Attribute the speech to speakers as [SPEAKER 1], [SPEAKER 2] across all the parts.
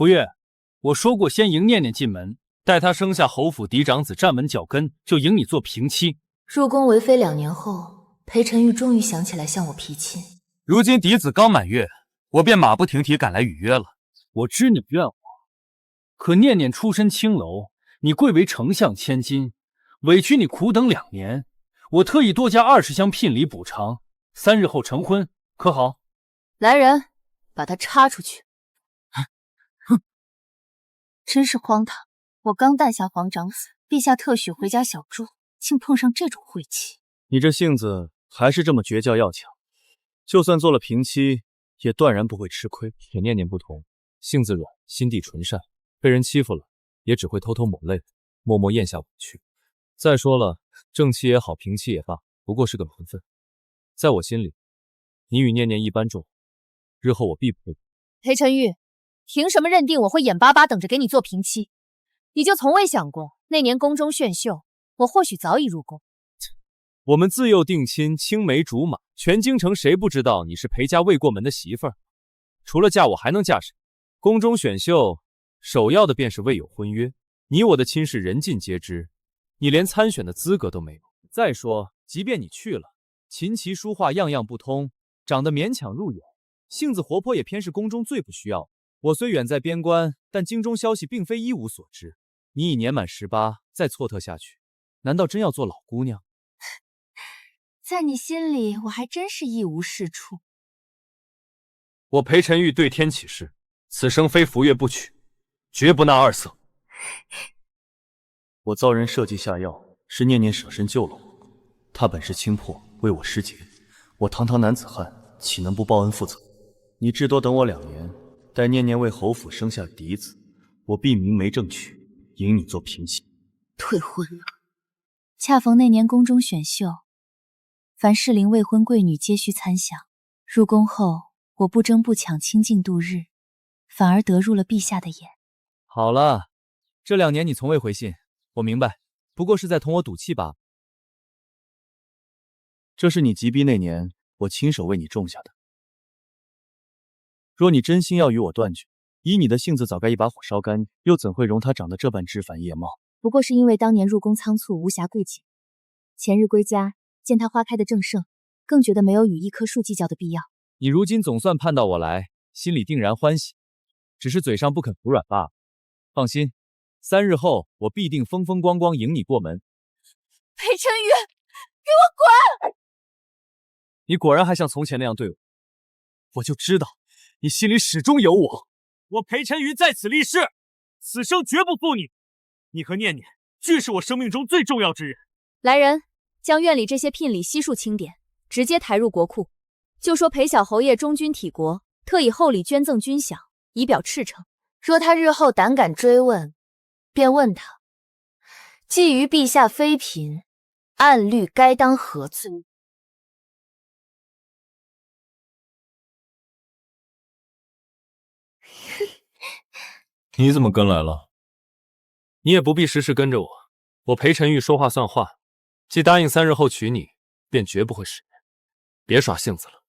[SPEAKER 1] 福月，我说过先迎念念进门，待她生下侯府嫡长子站稳脚跟，就迎你做平妻。
[SPEAKER 2] 入宫为妃2年后，裴晨玉终于想起来向我提亲。
[SPEAKER 3] 如今嫡子刚满月，我便马不停蹄赶来预约了。
[SPEAKER 1] 我知你不怨我，可念念出身青楼，你贵为丞相千金，委屈你苦等2年，我特意多加20箱聘礼补偿，3日后成婚，可好？
[SPEAKER 2] 来人，把他插出去！
[SPEAKER 4] 哼，真是荒唐！我刚诞下皇长子，陛下特许回家小住，竟碰上这种晦气。
[SPEAKER 5] 你这性子还是这么倔强要强，就算做了平妻，也断然不会吃亏。
[SPEAKER 6] 铁念念不同，性子软，心地纯善，被人欺负了，也只会偷偷抹泪，默默咽下委屈。再说了，正妻也好，平妻也罢，不过是个名分。在我心里，你与念念一般重，日后我必不会。
[SPEAKER 4] 裴晨玉，凭什么认定我会眼巴巴等着给你做平妻？你就从未想过，那年宫中炫秀，我或许早已入宫。
[SPEAKER 6] 我们自幼定亲，青梅竹马，全京城谁不知道你是裴家未过门的媳妇儿？除了嫁我，还能嫁谁？宫中选秀，首要的便是未有婚约。你我的亲事人尽皆知，你连参选的资格都没有。再说，即便你去了，琴棋书画样样不通，长得勉强入眼，性子活泼也偏是宫中最不需要。我虽远在边关，但京中消息并非一无所知。你已年满18，再蹉跎下去，难道真要做老姑娘？
[SPEAKER 4] 在你心里，我还真是一无是处。
[SPEAKER 3] 我裴晨玉对天起誓，此生非福月不娶，绝不纳2色。
[SPEAKER 5] 我遭人设计下药，是念念舍身救了我，他本是清魄，为我失节，我堂堂男子汉，岂能不报恩负责？你至多等我2年，待念念为侯府生下嫡子，我必明媒正娶，迎你做平妻。
[SPEAKER 2] 退婚了。
[SPEAKER 4] 恰逢那年宫中选秀，凡适龄未婚贵女皆需参详。入宫后，我不争不抢，清静度日，反而得入了陛下的眼。
[SPEAKER 6] 好了，这2年你从未回信，我明白，不过是在同我赌气罢了。
[SPEAKER 5] 这是你及逼那年我亲手为你种下的。若你真心要与我断绝，以你的性子，早该一把火烧干，又怎会容他长得这般枝繁叶茂？
[SPEAKER 4] 不过是因为当年入宫仓促，无暇贵景。前日归家，见他花开的正盛，更觉得没有与一棵树计较的必要。
[SPEAKER 6] 你如今总算盼到我来，心里定然欢喜，只是嘴上不肯服软罢了。放心，3日后我必定风风光光迎你过门。
[SPEAKER 4] 裴晨宇，给我滚！
[SPEAKER 6] 你果然还像从前那样对我，我就知道你心里始终有我。我裴晨宇在此立誓，此生绝不负你。你和念念俱是我生命中最重要之人。
[SPEAKER 4] 来人，将院里这些聘礼悉数清点，直接抬入国库。就说裴小侯爷忠君体国，特以厚礼捐赠军饷，以表赤诚。
[SPEAKER 2] 若他日后胆敢追问，便问他：觊觎陛下妃嫔，按律该当何罪？
[SPEAKER 3] 你怎么跟来了？你也不必时时跟着我，我裴晨玉说话算话，既答应3日后娶你，便绝不会食言。别耍性子了，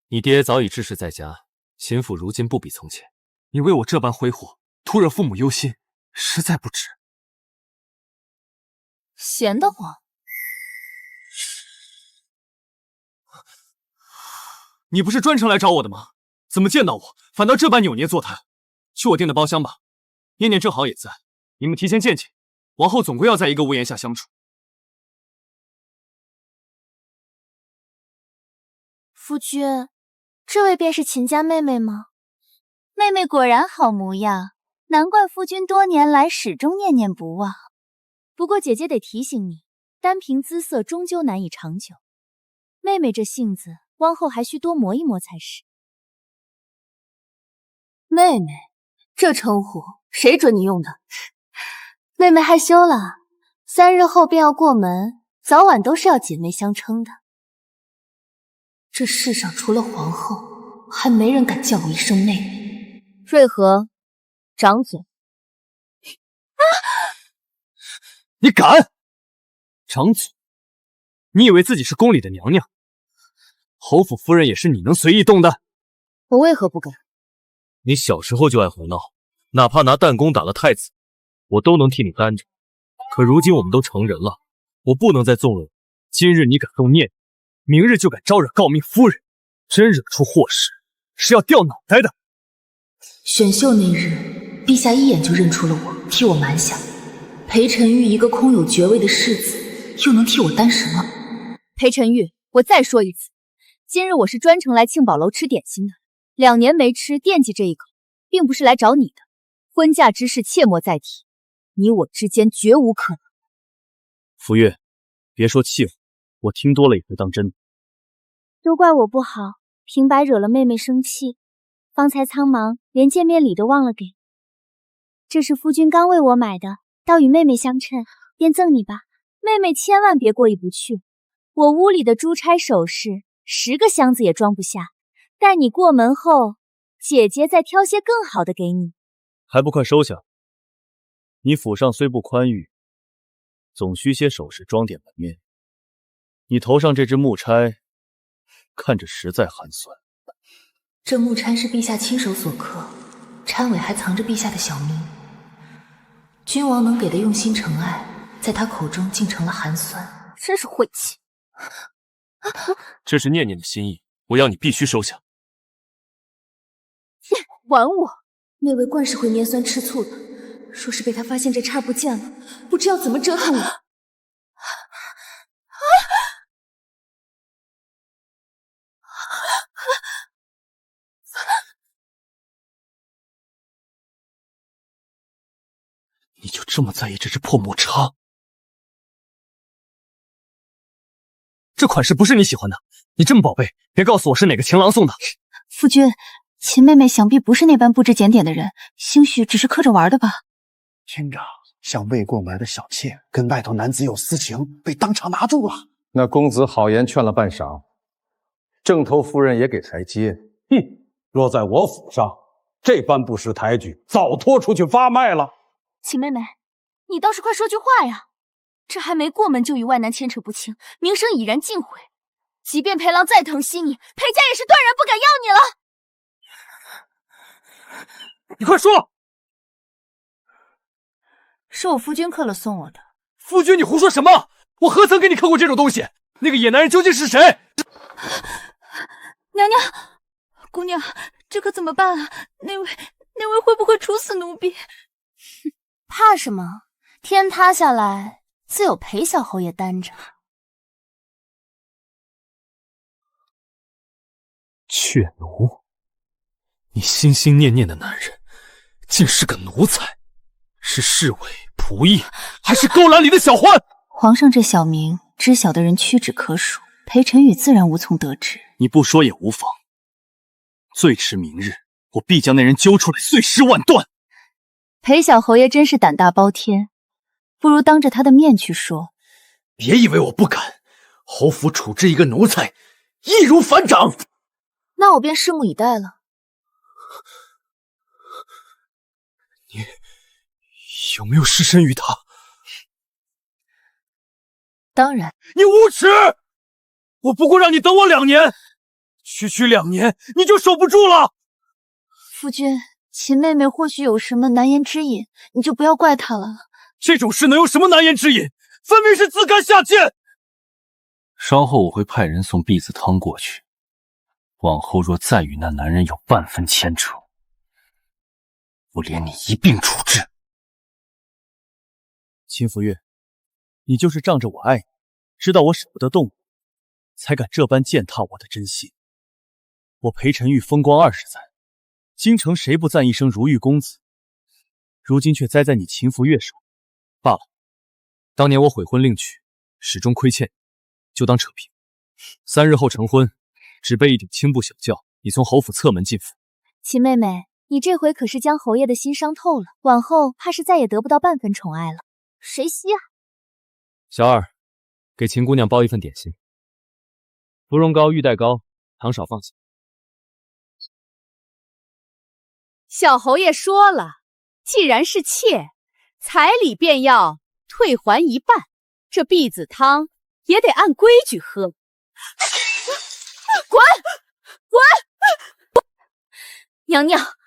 [SPEAKER 3] 你爹早已治世在家，秦府如今不比从前，你为我这般挥霍，徒惹父母忧心，实在不值。
[SPEAKER 4] 闲得慌。
[SPEAKER 3] 你不是专程来找我的吗？怎么见到我反倒这般扭捏作态？去我订的包厢吧，念念正好也在，你们提前见见，往后总归要在一个屋檐下相处。
[SPEAKER 4] 夫君，这位便是秦家妹妹吗？妹妹果然好模样，难怪夫君多年来始终念念不忘。不过姐姐得提醒你，单凭姿色终究难以长久。妹妹这性子，往后还需多磨一磨才是。
[SPEAKER 2] 妹妹，这称呼谁准你用的？妹妹害羞了，3日后便要过门，早晚都是要姐妹相称的。这世上除了皇后，还没人敢叫我一声妹妹。
[SPEAKER 4] 瑞和，掌嘴！
[SPEAKER 3] 你敢掌嘴？你以为自己是宫里的娘娘？侯府夫人也是你能随意动的？
[SPEAKER 2] 我为何不敢？
[SPEAKER 3] 你小时候就爱胡闹，哪怕拿弹弓打了太子，我都能替你担着。可如今我们都成人了，我不能再纵容。今日你敢动念，明日就敢招惹诰命夫人，真惹出祸事，是要掉脑袋的。
[SPEAKER 7] 选秀那日，陛下一眼就认出了我，替我瞒下。裴晨玉一个空有爵位的世子，又能替我担什么？
[SPEAKER 4] 裴晨玉，我再说一次，今日我是专程来庆宝楼吃点心的，2年没吃，惦记这一口，并不是来找你的。婚嫁之事切莫再提，你我之间绝无可能。
[SPEAKER 5] 福月，别说欺负，我听多了也会当真的。
[SPEAKER 4] 都怪我不好，平白惹了妹妹生气，方才苍忙，连见面礼都忘了给。这是夫君刚为我买的，倒与妹妹相称，便赠你吧。妹妹千万别过意不去，我屋里的珠钗首饰10个箱子也装不下，待你过门后，姐姐再挑些更好的给你。
[SPEAKER 5] 还不快收下！你府上虽不宽裕，总需些首饰装点门面。你头上这只木钗，看着实在寒酸。
[SPEAKER 7] 这木钗是陛下亲手所刻，钗尾还藏着陛下的小名。君王能给的用心诚爱，在他口中竟成了寒酸，
[SPEAKER 4] 真是晦气。
[SPEAKER 3] 这是念念的心意，我要你必须收下。
[SPEAKER 4] 玩我！
[SPEAKER 7] 那位惯是会拈酸吃醋的，说是被他发现这钗不见了，不知要怎么折腾我。
[SPEAKER 5] 你就这么在意这只破木叉？
[SPEAKER 3] 这款式不是你喜欢的，你这么宝贝，别告诉我是哪个情郎送的。
[SPEAKER 2] 夫君，秦妹妹想必不是那般不知检点的人，兴许只是嗑着玩的吧。
[SPEAKER 8] 厅长，像未过门的小妾跟外头男子有私情，被当场拿住了。
[SPEAKER 9] 那公子好言劝了半晌，正头夫人也给台阶。
[SPEAKER 8] 若在我府上，这般不识抬举，早拖出去发卖了。
[SPEAKER 4] 秦妹妹，你倒是快说句话呀！这还没过门就与外男牵扯不清，名声已然尽毁。即便裴郎再疼惜你，裴家也是断然不敢要你了。
[SPEAKER 3] 你快说！
[SPEAKER 2] 是我夫君刻了送我的。
[SPEAKER 3] 夫君，你胡说什么？我何曾给你刻过这种东西？那个野男人究竟是谁？
[SPEAKER 2] 娘娘，姑娘，这可怎么办啊？那位会不会处死奴婢？
[SPEAKER 4] 怕什么？天塌下来，自有裴小侯爷担着。
[SPEAKER 3] 雀奴，你心心念念的男人，竟是个奴才，是侍卫、仆役，还是勾栏里的小欢？
[SPEAKER 2] 皇上这小名，知晓的人屈指可数，裴晨宇自然无从得知。
[SPEAKER 5] 你不说也无妨，最迟明日，我必将那人揪出来，碎尸万段。
[SPEAKER 2] 裴小侯爷真是胆大包天，不如当着他的面去说。
[SPEAKER 8] 别以为我不敢，侯府处置一个奴才，易如反掌。
[SPEAKER 2] 那我便拭目以待了。
[SPEAKER 3] 你有没有失身于他？
[SPEAKER 2] 当然。
[SPEAKER 3] 你无耻！我不过让你等我2年，区2年你就守不住了。
[SPEAKER 2] 夫君，秦妹妹或许有什么难言之隐，你就不要怪她了。
[SPEAKER 3] 这种事能有什么难言之隐？分明是自甘下贱。
[SPEAKER 1] 稍后我会派人送婢子汤过去，往后若再与那男人有半分牵扯，我连你一并处置。
[SPEAKER 5] 秦福月，你就是仗着我爱你，知道我舍不得动你，才敢这般践踏我的真心。我裴晨玉风光20载，京城谁不赞一声如玉公子？如今却栽在你秦福月手。罢了，当年我悔婚另娶，始终亏欠你，就当扯平。3日后成婚，只备一顶青布小轿，你从侯府侧门进府。
[SPEAKER 4] 秦妹妹，你这回可是将侯爷的心伤透了，往后怕是再也得不到半分宠爱了。谁稀啊？
[SPEAKER 3] 小二，给秦姑娘包一份点心。芙蓉糕、玉带糕，糖少放些。
[SPEAKER 10] 小侯爷说了，既然是妾，彩礼便要退还一半，这婢子汤也得按规矩喝。
[SPEAKER 4] 滚！娘娘，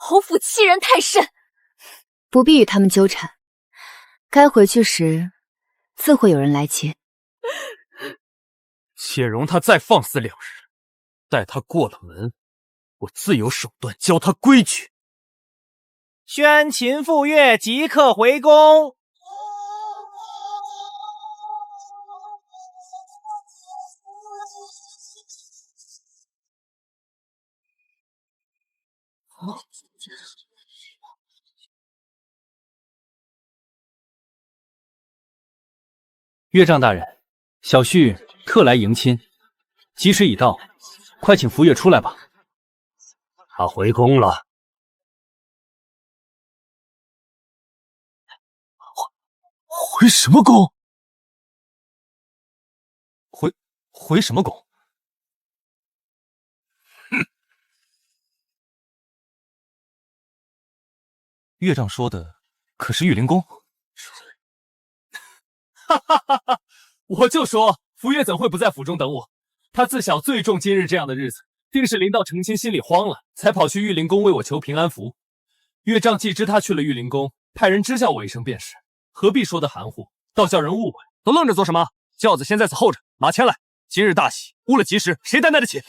[SPEAKER 2] 侯府欺人太甚。
[SPEAKER 7] 不必与他们纠缠，该回去时，自会有人来接。
[SPEAKER 3] 且容他再放肆2日，待他过了门，我自有手段教他规矩。
[SPEAKER 11] 宣秦傅月即刻回宫。
[SPEAKER 1] 岳丈大人，小婿特来迎亲，吉时已到，快请福月出来吧。
[SPEAKER 12] 他回宫了。
[SPEAKER 3] 回什么宫？回什么宫？岳丈说的可是玉灵宫？哈哈哈哈！我就说福月怎会不在府中等我？他自小最重今日这样的日子，定是临到成亲，心里慌了，才跑去玉灵宫为我求平安符。岳丈既知他去了玉灵宫，派人支叫我一声便是，何必说的含糊，倒叫人误会。
[SPEAKER 6] 都愣着做什么？轿子先在此候着，马牵来。今日大喜，误了吉时，谁担待得起？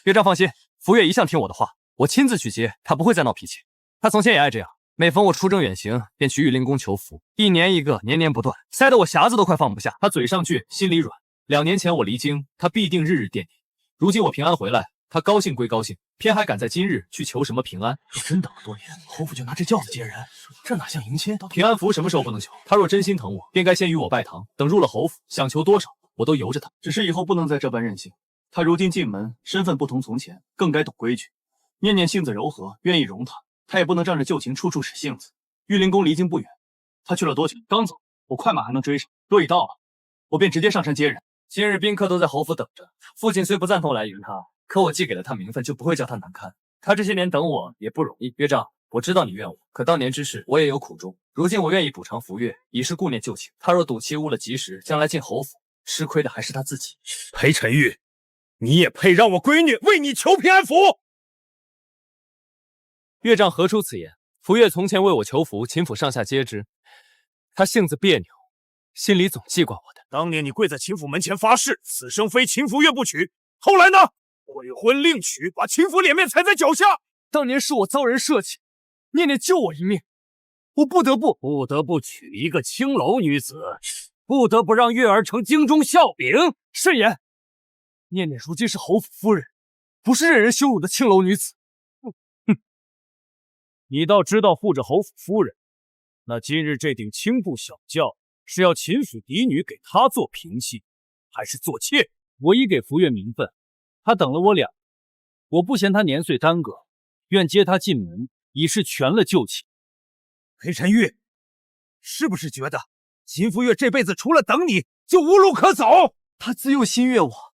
[SPEAKER 6] 岳丈放心，福月一向听我的话，我亲自去接，他不会再闹脾气。他从前也爱这样。每逢我出征远行，便去玉灵宫求福，一年一个，年年不断，塞得我匣子都快放不下。他嘴上倔，心里软。2年前我离京，他必定日日惦念。如今我平安回来，他高兴归高兴，偏还赶在今日去求什么平安。
[SPEAKER 8] 若真等了多年，侯府就拿这轿子接人，这哪像迎亲？
[SPEAKER 1] 平安符什么时候不能求？他若真心疼我，便该先与我拜堂。等入了侯府，想求多少，我都由着他。
[SPEAKER 5] 只是以后不能再这般任性。他如今进门，身份不同从前，更该懂规矩。念念性子柔和，愿意容他，他也不能仗着旧情处处使性子。玉灵宫离京不远，他去了多久？刚走，我快马还能追上。若已到了，我便直接上山接人。
[SPEAKER 3] 今日宾客都在侯府等着，父亲虽不赞同来迎他，可我既给了他名分，就不会叫他难堪。他这些年等我也不容易。岳丈，我知道你怨我，可当年之事我也有苦衷。如今我愿意补偿福月，以示顾念旧情。他若赌气误了吉时，将来进侯府，吃亏的还是他自己。
[SPEAKER 12] 裴晨玉，你也配让我闺女为你求平安符？
[SPEAKER 6] 岳丈何出此言？福月从前为我求福，秦府上下皆知。他性子别扭，心里总记挂我的。
[SPEAKER 12] 当年你跪在秦府门前发誓，此生非秦福月不娶。后来呢？悔婚另娶，把秦府脸面踩在脚下。
[SPEAKER 6] 当年是我遭人设计，念念救我一命，我不得不
[SPEAKER 12] 娶一个青楼女子，不得不让月儿成京中笑柄。
[SPEAKER 6] 慎言，念念如今是侯府夫人，不是任人羞辱的青楼女子。
[SPEAKER 12] 你倒知道护着侯府夫人，那今日这顶青布小轿是要秦府嫡女给她做平妻，还是做妾？
[SPEAKER 1] 我已给福月名分，他等了我2，我不嫌他年岁耽搁，愿接他进门，以示全了旧情。
[SPEAKER 12] 裴晨玉，是不是觉得秦福月这辈子除了等你就无路可走？
[SPEAKER 13] 他自幼心悦我，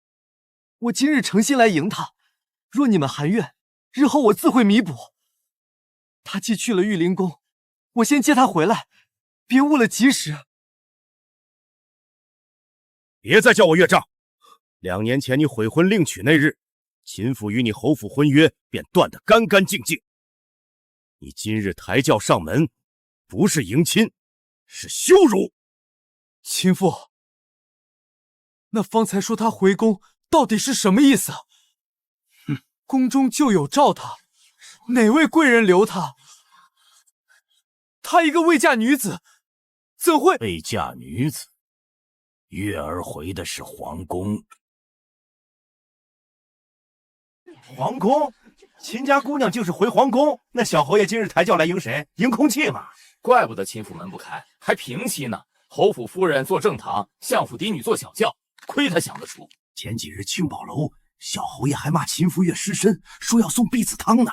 [SPEAKER 13] 我今日诚心来迎他，若你们含怨，日后我自会弥补。他既去了玉灵宫，我先接他回来，别误了吉时。
[SPEAKER 12] 别再叫我岳丈！2年前你悔婚另娶那日，秦府与你侯府婚约便断得干干净净。你今日抬轿上门，不是迎亲，是羞辱。
[SPEAKER 13] 秦父，那方才说他回宫，到底是什么意思？宫中就有召他，哪位贵人留他？她一个未嫁女子，怎会？
[SPEAKER 12] 未嫁女子，月儿回的是皇宫。
[SPEAKER 11] 皇宫？秦家姑娘就是回皇宫？那小侯爷今日抬轿来迎谁？迎空气嘛？
[SPEAKER 14] 怪不得秦府门不开，还平妻呢。侯府夫人坐正堂，相府嫡女坐小轿，亏他想得出。
[SPEAKER 11] 前几日庆宝楼，小侯爷还骂秦福月失身，说要送避子汤呢。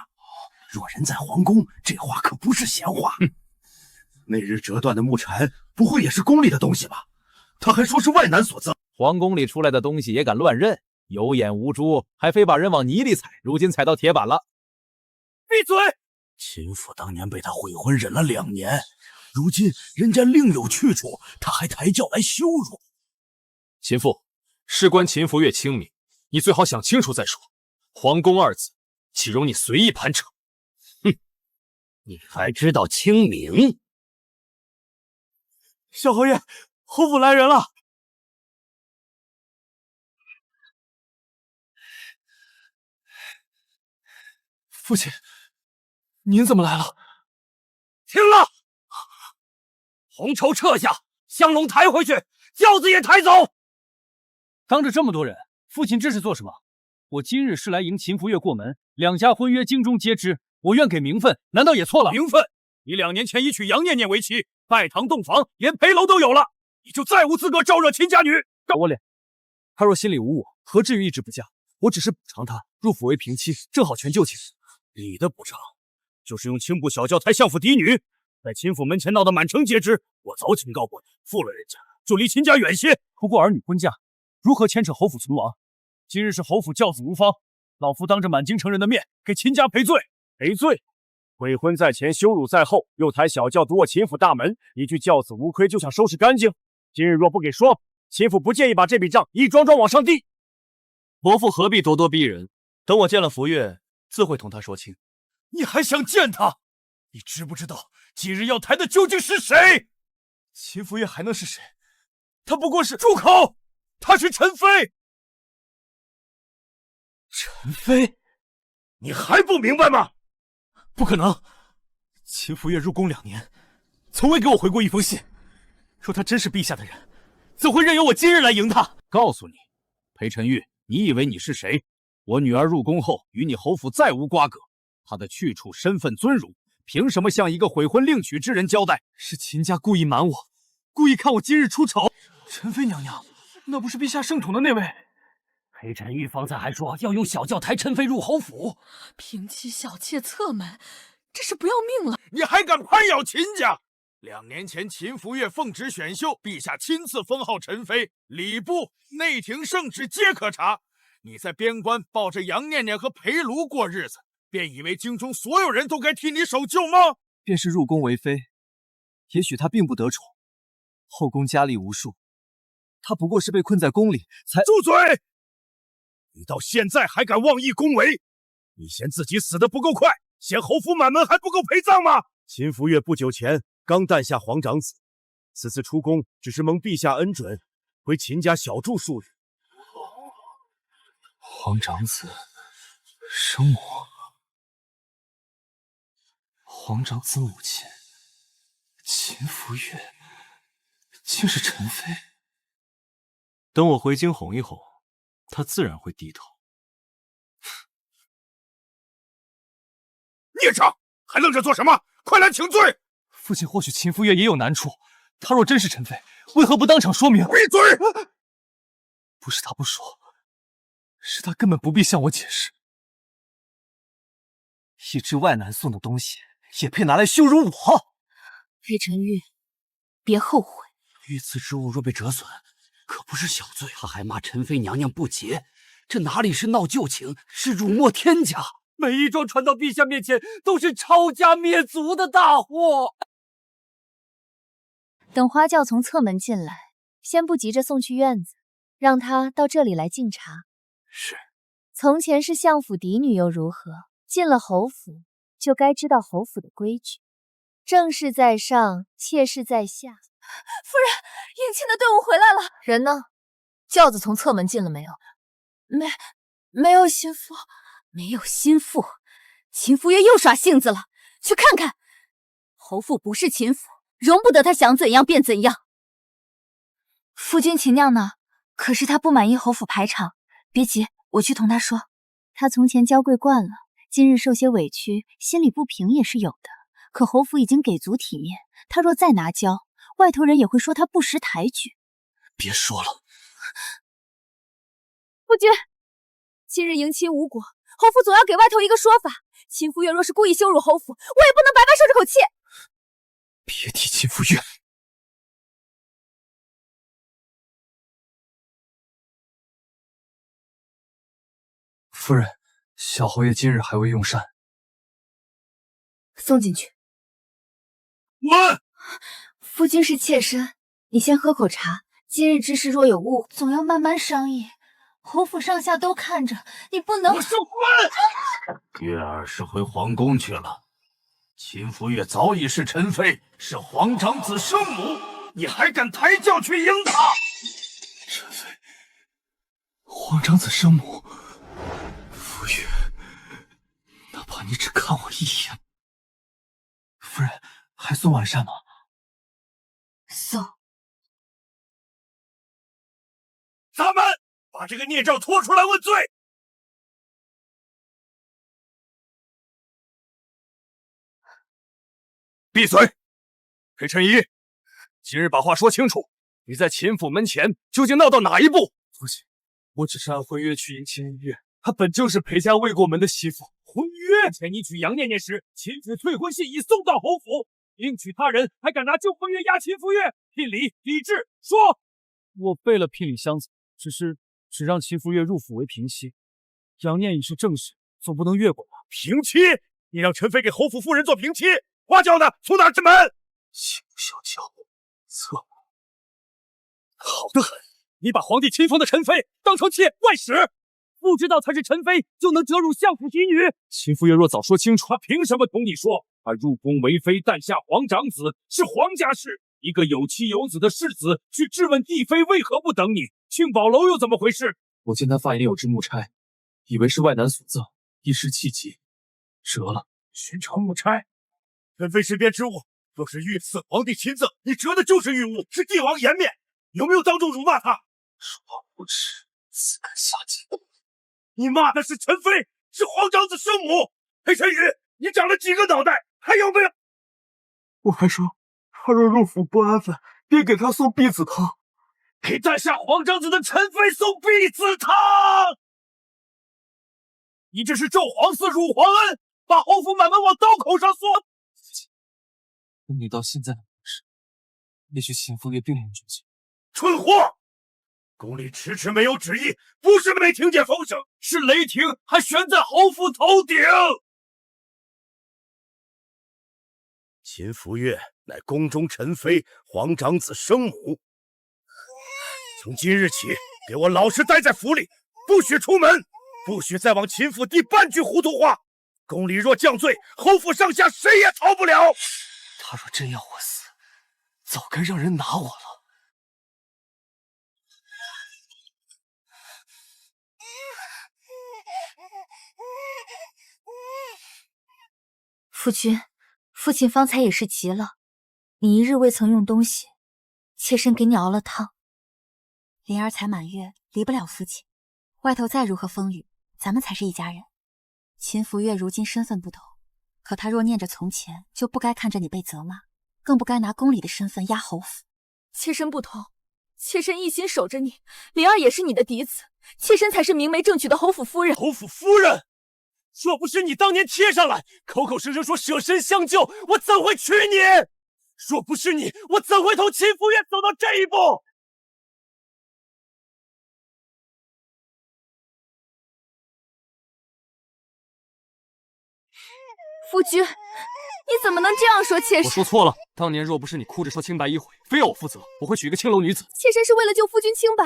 [SPEAKER 11] 若人在皇宫，这话可不是闲话。那日折断的木蝉，不会也是宫里的东西吧？他还说是外男所赠。
[SPEAKER 6] 皇宫里出来的东西也敢乱认，有眼无珠，还非把人往泥里踩，如今踩到铁板了。
[SPEAKER 12] 闭嘴！
[SPEAKER 11] 秦府当年被他悔婚忍了2年，如今人家另有去处，他还抬轿来羞辱。
[SPEAKER 3] 秦父，事关秦福月清明，你最好想清楚再说。皇宫2字，岂容你随意盘扯？
[SPEAKER 11] 你还知道清明？
[SPEAKER 13] 小侯爷，侯府来人了。父亲，您怎么来了？
[SPEAKER 11] 停了！红绸撤下，香笼抬回去，轿子也抬走。
[SPEAKER 1] 当着这么多人，父亲这是做什么？我今日是来迎秦福月过门，两家婚约京中皆知，我愿给名分，难道也错了？
[SPEAKER 3] 名分？你2年前已娶杨念念为妻，拜堂洞房，连陪楼都有了，你就再无资格招惹秦家女。
[SPEAKER 13] 我脸，她若心里无我，何至于一直不嫁？我只是补偿她入府为平妻，正好全旧情。
[SPEAKER 12] 你的补偿，就是用青布小轿抬相府嫡女，在秦府门前闹得满城皆知。我早警告过你，负了人家就离秦家远些。
[SPEAKER 1] 不过儿女婚嫁，如何牵扯侯府存亡？今日是侯府教子无方，老夫当着满京城人的面给秦家赔罪。
[SPEAKER 12] 赔罪？悔婚在前，羞辱在后，又抬小轿堵我秦府大门，一句教子无亏就想收拾干净？今日若不给说，秦府不介意把这笔账一桩桩往上递。
[SPEAKER 13] 伯父何必咄咄逼人？等我见了福月，自会同他说清。
[SPEAKER 12] 你还想见他？你知不知道今日要抬的究竟是谁？
[SPEAKER 13] 秦福月还能是谁？他不过是……
[SPEAKER 12] 住口！他是陈妃。
[SPEAKER 13] 陈妃？
[SPEAKER 12] 你还不明白吗？
[SPEAKER 13] 不可能！秦福月入宫2年，从未给我回过一封信。若他真是陛下的人，怎会任由我今日来迎他？
[SPEAKER 14] 告诉你，裴晨玉，你以为你是谁？我女儿入宫后，与你侯府再无瓜葛。她的去处、身份、尊荣，凭什么向一个悔婚另娶之人交代？
[SPEAKER 13] 是秦家故意瞒我，故意看我今日出丑。陈妃娘娘，那不是陛下圣宠的那位？
[SPEAKER 11] 裴晨玉方才还说要用小轿抬陈妃入侯府，
[SPEAKER 15] 平妻小妾侧门，这是不要命了！
[SPEAKER 12] 你还敢攀咬秦家？2年前秦福月奉旨选秀，陛下亲自封号陈妃，礼部、内廷圣旨皆可查。你在边关抱着杨念念和裴卢过日子，便以为京中所有人都该替你守旧吗？
[SPEAKER 13] 便是入宫为妃，也许他并不得宠，后宫佳丽无数，他不过是被困在宫里才……
[SPEAKER 12] 住嘴！你到现在还敢妄议宫闱？你嫌自己死得不够快，嫌侯府满门还不够陪葬吗？秦福月不久前刚诞下皇长子，此次出宫只是蒙陛下恩准，回秦家小住数日。
[SPEAKER 13] 皇长子生我，皇长子母亲秦福月，竟是陈妃。等我回京哄一哄，他自然会低头。
[SPEAKER 12] 孽障，还愣着做什么？快来请罪！
[SPEAKER 13] 父亲，或许秦福月也有难处，他若真是陈妃，为何不当场说明？
[SPEAKER 12] 闭嘴！
[SPEAKER 13] 不是他不说，是他根本不必向我解释。一只外男送的东西，也配拿来羞辱我？
[SPEAKER 15] 裴晨玉，别后悔。
[SPEAKER 11] 御赐之物若被折损，可不是小罪。他还骂陈妃娘娘不洁，这哪里是闹旧情，是辱没天家。
[SPEAKER 13] 每一桩传到陛下面前，都是抄家灭族的大祸。
[SPEAKER 4] 等花轿从侧门进来，先不急着送去院子，让他到这里来敬茶。
[SPEAKER 11] 是。
[SPEAKER 4] 从前是相府嫡女又如何？进了侯府，就该知道侯府的规矩。正事在上，妾事在下。
[SPEAKER 15] 夫人，迎亲的队伍回来了。
[SPEAKER 2] 人呢？轿子从侧门进了没有？
[SPEAKER 15] 没有心腹。没有心腹，秦福月又耍性子了。去看看，侯府不是秦府，容不得他想怎样便怎样。
[SPEAKER 2] 夫君秦酿呢？可是他不满意侯府排场。别急，我去同他说。
[SPEAKER 4] 他从前娇贵惯了，今日受些委屈，心里不平也是有的。可侯府已经给足体面，他若再拿娇，外头人也会说他不识抬举。
[SPEAKER 13] 别说了，
[SPEAKER 15] 夫君，今日迎亲无果。侯府总要给外头一个说法。秦福月若是故意羞辱侯府，我也不能白白受这口气。
[SPEAKER 13] 别提秦福月。夫人，小侯爷今日还未用膳。
[SPEAKER 2] 送进去。
[SPEAKER 12] 慢！
[SPEAKER 2] 夫君是妾身，你先喝口茶。今日之事若有误，总要慢慢商议。侯府上下都看着，你不能……
[SPEAKER 11] 我说滚！月儿是回皇宫去了，
[SPEAKER 14] 秦福月早已是陈妃，是皇长子生母，你还敢抬轿去迎她？
[SPEAKER 13] 陈妃，皇长子生母，福月，哪怕你只看我一眼。夫人，还送晚膳吗？
[SPEAKER 7] 送。
[SPEAKER 12] 咱们把这个孽障拖出来问罪。
[SPEAKER 3] 闭嘴！裴晨仪，今日把话说清楚，你在秦府门前究竟闹到哪一步？
[SPEAKER 6] 父亲，我只是按婚约去迎秦月，她本就是裴家未过门的媳妇。
[SPEAKER 3] 婚约前你娶杨念念时，秦府退婚信已送到侯府，另娶他人，还敢拿旧婚约压秦福月？聘礼理智，说！
[SPEAKER 1] 我备了聘礼箱子，只让秦福月入府为平妻。杨念已是正室，总不能越过吧？
[SPEAKER 12] 平妻？你让陈妃给侯府夫人做平妻？花轿呢？从哪进门？
[SPEAKER 13] 姓小娇，侧目，
[SPEAKER 3] 好得很！你把皇帝亲封的陈妃当成妾外使，不知道她是陈妃就能折辱相府嫡女。秦福月若早说清楚，她凭什么同你说？她入宫为妃，诞下皇长子，是皇家事。一个有妻有子的世子去质问帝妃为何不等你？庆宝楼又怎么回事？
[SPEAKER 6] 我见他发言有支木钗，以为是外男所赠，一时气急，折了。
[SPEAKER 12] 寻常木钗，陈妃身边之物若是御赐皇帝亲赠，你折的就是玉物，是帝王颜面。有没有当众辱骂他？
[SPEAKER 13] 说话无耻，自敢下贱！
[SPEAKER 12] 你骂的是陈妃，是皇长子生母。裴晨宇，你长了几个脑袋？还有没有？
[SPEAKER 13] 我还说，他若入府不安分，便给他送婢子汤。
[SPEAKER 12] 给诞下皇长子的陈妃送婢子汤，你这是咒皇嗣辱皇恩，把侯府满门往刀口上送。
[SPEAKER 6] 问你到现在的事，也许秦福月并没有觉醒。
[SPEAKER 12] 蠢货！宫里迟迟没有旨意，不是没听见风声，是雷霆还悬在侯府头顶。秦福月乃宫中陈妃，皇长子生母。从今日起，给我老实待在府里，不许出门，不许再往秦府递半句糊涂话。宫里若降罪，侯府上下谁也逃不了。
[SPEAKER 13] 他若真要我死，早该让人拿我了。
[SPEAKER 15] 夫君，父亲方才也是急了，你一日未曾用东西，妾身给你熬了汤。灵儿才满月，离不了父亲。外头再如何风雨，咱们才是一家人。秦福月如今身份不同，可他若念着从前，就不该看着你被责骂，更不该拿宫里的身份压侯府。
[SPEAKER 16] 妾身不同，妾身一心守着你，灵儿也是你的嫡子，妾身才是明媒正娶的侯府夫人。
[SPEAKER 12] 侯府夫人，若不是你当年贴上来，口口声声说舍身相救，我怎会娶你？若不是你，我怎会同秦福月走到这一步？
[SPEAKER 16] 夫君，你怎么能这样说妾身？
[SPEAKER 6] 我说错了，当年若不是你哭着说清白一回，非要我负责，我会娶一个青楼女子。
[SPEAKER 16] 妾身是为了救夫君清白。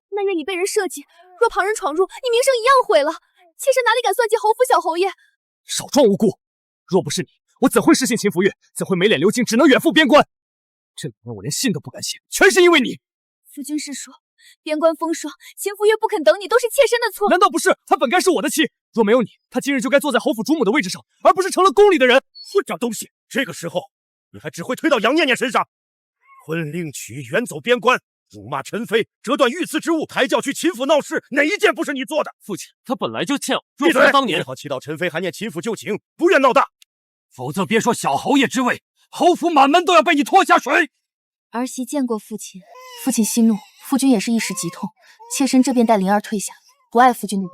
[SPEAKER 16] 那日你被人设计，若旁人闯入，你名声一样毁了。妾身哪里敢算计侯府小侯爷？
[SPEAKER 6] 少装无辜！若不是你，我怎会失信秦福月？怎会没脸留京，只能远赴边关？这2年我连信都不敢写，全是因为你。
[SPEAKER 16] 夫君是说，边关风霜，秦福月不肯等你，都是妾身的错？
[SPEAKER 6] 难道不是？她本该是我的妻，若没有你，她今日就该坐在侯府主母的位置上，而不是成了宫里的人。
[SPEAKER 12] 混账东西！这个时候，你还只会推到杨念念身上。婚另娶，远走边关，辱骂陈妃，折断御赐之物，抬轿去秦府闹事，哪一件不是你做的？
[SPEAKER 6] 父亲，他本来就欠我。
[SPEAKER 12] 闭嘴！
[SPEAKER 6] 当年
[SPEAKER 12] 最好祈祷陈妃还念秦府旧情，不愿闹大，
[SPEAKER 14] 否则别说小侯爷之位，侯府满门都要被你拖下水。
[SPEAKER 15] 儿媳见过父亲，父亲息怒，夫君也是一时急痛，妾身这便带灵儿退下，不碍夫君的人。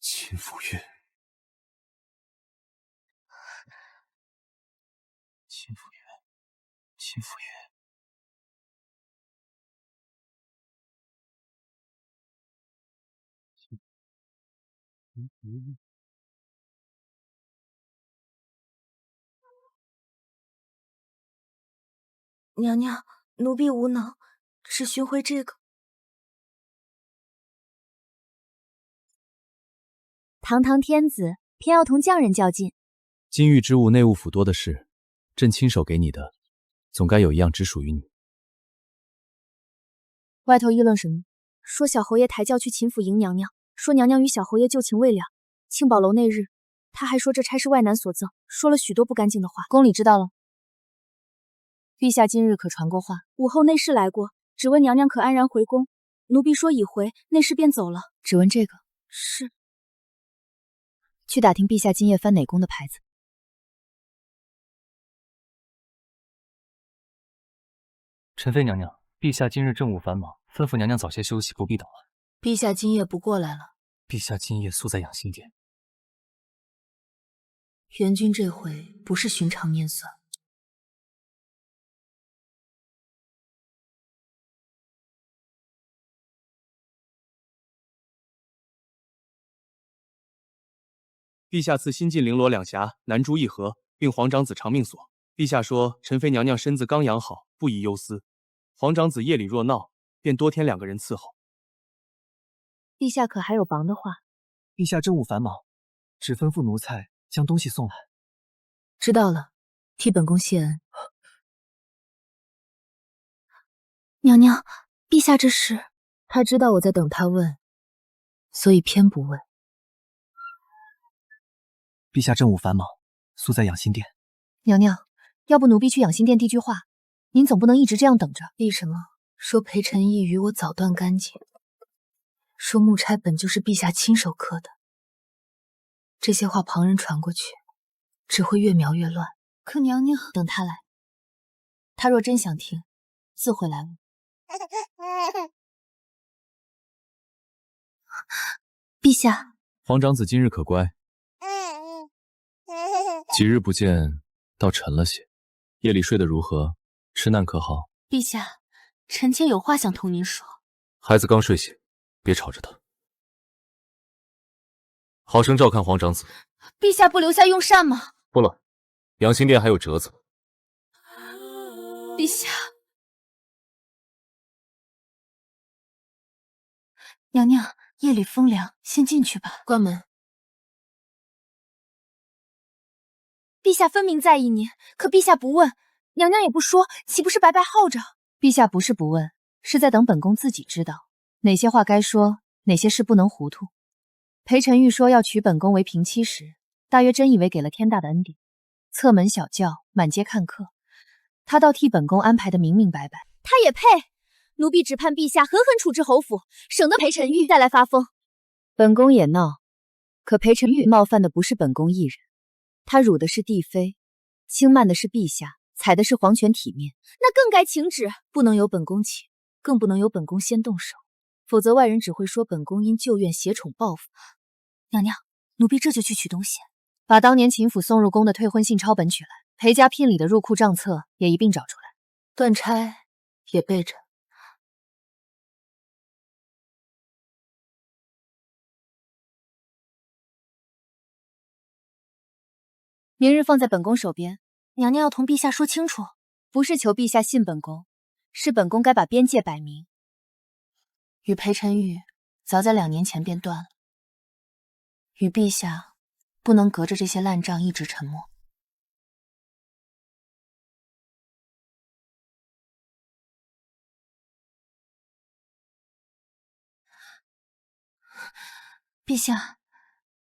[SPEAKER 13] 秦福月，秦福月，秦福月。
[SPEAKER 16] 娘娘，奴婢无能，只寻回这个。
[SPEAKER 4] 堂堂天子偏要同匠人较劲。
[SPEAKER 6] 金玉之物内务府多的是，朕亲手给你的，总该有一样只属于你。
[SPEAKER 16] 外头议论什么？说小侯爷抬轿去秦府迎娘娘，说娘娘与小侯爷旧情未了。庆宝楼那日，他还说这差是外男所赠，说了许多不干净的话。
[SPEAKER 2] 宫里知道了。陛下今日可传过话？
[SPEAKER 16] 午后内侍来过，只问娘娘可安然回宫。奴婢说已回，内侍便走了。
[SPEAKER 2] 只问这个？
[SPEAKER 16] 是。
[SPEAKER 2] 去打听陛下今夜翻哪宫的牌子。
[SPEAKER 1] 陈妃娘娘，陛下今日政务繁忙，吩咐娘娘早些休息，不必捣乱。
[SPEAKER 7] 陛下今夜不过来了。
[SPEAKER 1] 陛下今夜宿在养心殿。
[SPEAKER 7] 元君这回不是寻常面算。
[SPEAKER 13] 陛下赐新晋绫罗两匣，南珠一盒，并皇长子长命锁。陛下说陈妃娘娘身子刚养好，不宜忧思。皇长子夜里若闹，便多添2个人伺候。
[SPEAKER 16] 陛下可还有忙的话？
[SPEAKER 13] 陛下政务繁忙，只吩咐奴才将东西送来。
[SPEAKER 7] 知道了，替本宫谢恩。
[SPEAKER 16] 娘娘，陛下这是……
[SPEAKER 7] 他知道我在等他问，所以偏不问。
[SPEAKER 13] 陛下政务繁忙，宿在养心殿。
[SPEAKER 2] 娘娘，要不奴婢去养心殿递句话，您总不能一直这样等着。
[SPEAKER 7] 递什么？说裴晨义与我早断干净，说木钗本就是陛下亲手刻的。这些话旁人传过去，只会越描越乱。
[SPEAKER 2] 可娘娘，等他来，他若真想听，自会来问。
[SPEAKER 16] 陛下，
[SPEAKER 6] 皇长子今日可乖？几日不见，倒沉了些。夜里睡得如何？吃难可好？
[SPEAKER 16] 陛下，臣妾有话想同您说。
[SPEAKER 3] 孩子刚睡醒，别吵着他。好生照看皇长子。
[SPEAKER 16] 陛下不留下用膳吗？
[SPEAKER 3] 不了，养心殿还有折子。
[SPEAKER 16] 陛下，娘娘，夜里风凉，先进去吧。
[SPEAKER 7] 关门。
[SPEAKER 16] 陛下分明在意您，可陛下不问，娘娘也不说，岂不是白白耗着？
[SPEAKER 2] 陛下不是不问，是在等本宫自己知道哪些话该说，哪些事不能糊涂。裴晨玉说要娶本宫为平妻时，大约真以为给了天大的恩典，侧门小轿，满街看客，他倒替本宫安排的明明白白。
[SPEAKER 16] 他也配？奴婢只盼陛下狠狠处置侯府，省得裴晨玉再来发疯。
[SPEAKER 2] 本宫也闹，可裴晨玉冒犯的不是本宫一人，他辱的是帝妃，轻慢的是陛下，踩的是皇权体面，
[SPEAKER 16] 那更该请旨，
[SPEAKER 7] 不能由本宫请，更不能由本宫先动手，否则外人只会说本宫因旧怨挟宠报复。
[SPEAKER 16] 娘娘，奴婢这就去取东西。
[SPEAKER 2] 把当年秦府送入宫的退婚信抄本取来，裴家聘礼的入库账册也一并找出来。
[SPEAKER 7] 断钗也备着。
[SPEAKER 2] 明日放在本宫手边。
[SPEAKER 16] 娘娘要同陛下说清楚，
[SPEAKER 2] 不是求陛下信本宫，是本宫该把边界摆明。
[SPEAKER 7] 与裴晨玉早在2年前便断了，与陛下不能隔着这些烂账一直沉默。
[SPEAKER 16] 陛下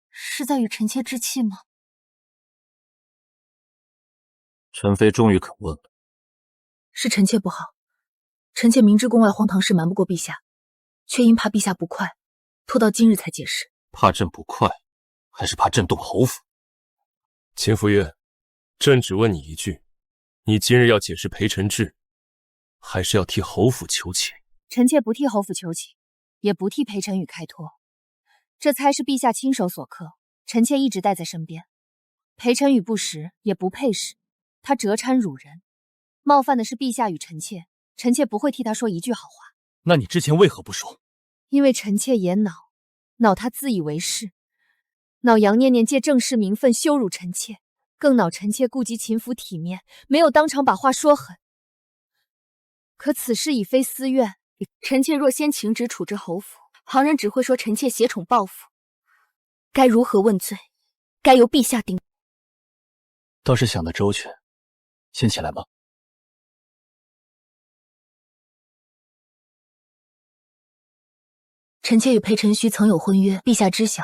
[SPEAKER 16] 是在与臣妾置气吗？
[SPEAKER 3] 陈妃终于肯问了。
[SPEAKER 7] 是臣妾不好，臣妾明知宫外荒唐事瞒不过陛下，却因怕陛下不快，拖到今日才解释。
[SPEAKER 3] 怕朕不快，还是怕朕动侯府？秦福月，朕只问你一句，你今日要解释裴晨志，还是要替侯府求情？
[SPEAKER 2] 臣妾不替侯府求情，也不替裴晨宇开脱。这钗是陛下亲手所刻，臣妾一直带在身边。裴晨宇不识，也不配识，他折掺辱人，冒犯的是陛下与臣妾，臣妾不会替他说一句好话。
[SPEAKER 13] 那你之前为何不说？
[SPEAKER 2] 因为臣妾也恼他自以为是，恼杨念念借正室名分羞辱臣妾，更恼臣妾顾及秦府体面，没有当场把话说狠。可此事已非私怨，
[SPEAKER 16] 臣妾若先请旨处置侯府，旁人只会说臣妾挟宠报复，该如何问罪？该由陛下定。
[SPEAKER 5] 倒是想得周全，先起来吧。
[SPEAKER 7] 臣妾与裴晨虚曾有婚约，陛下知晓，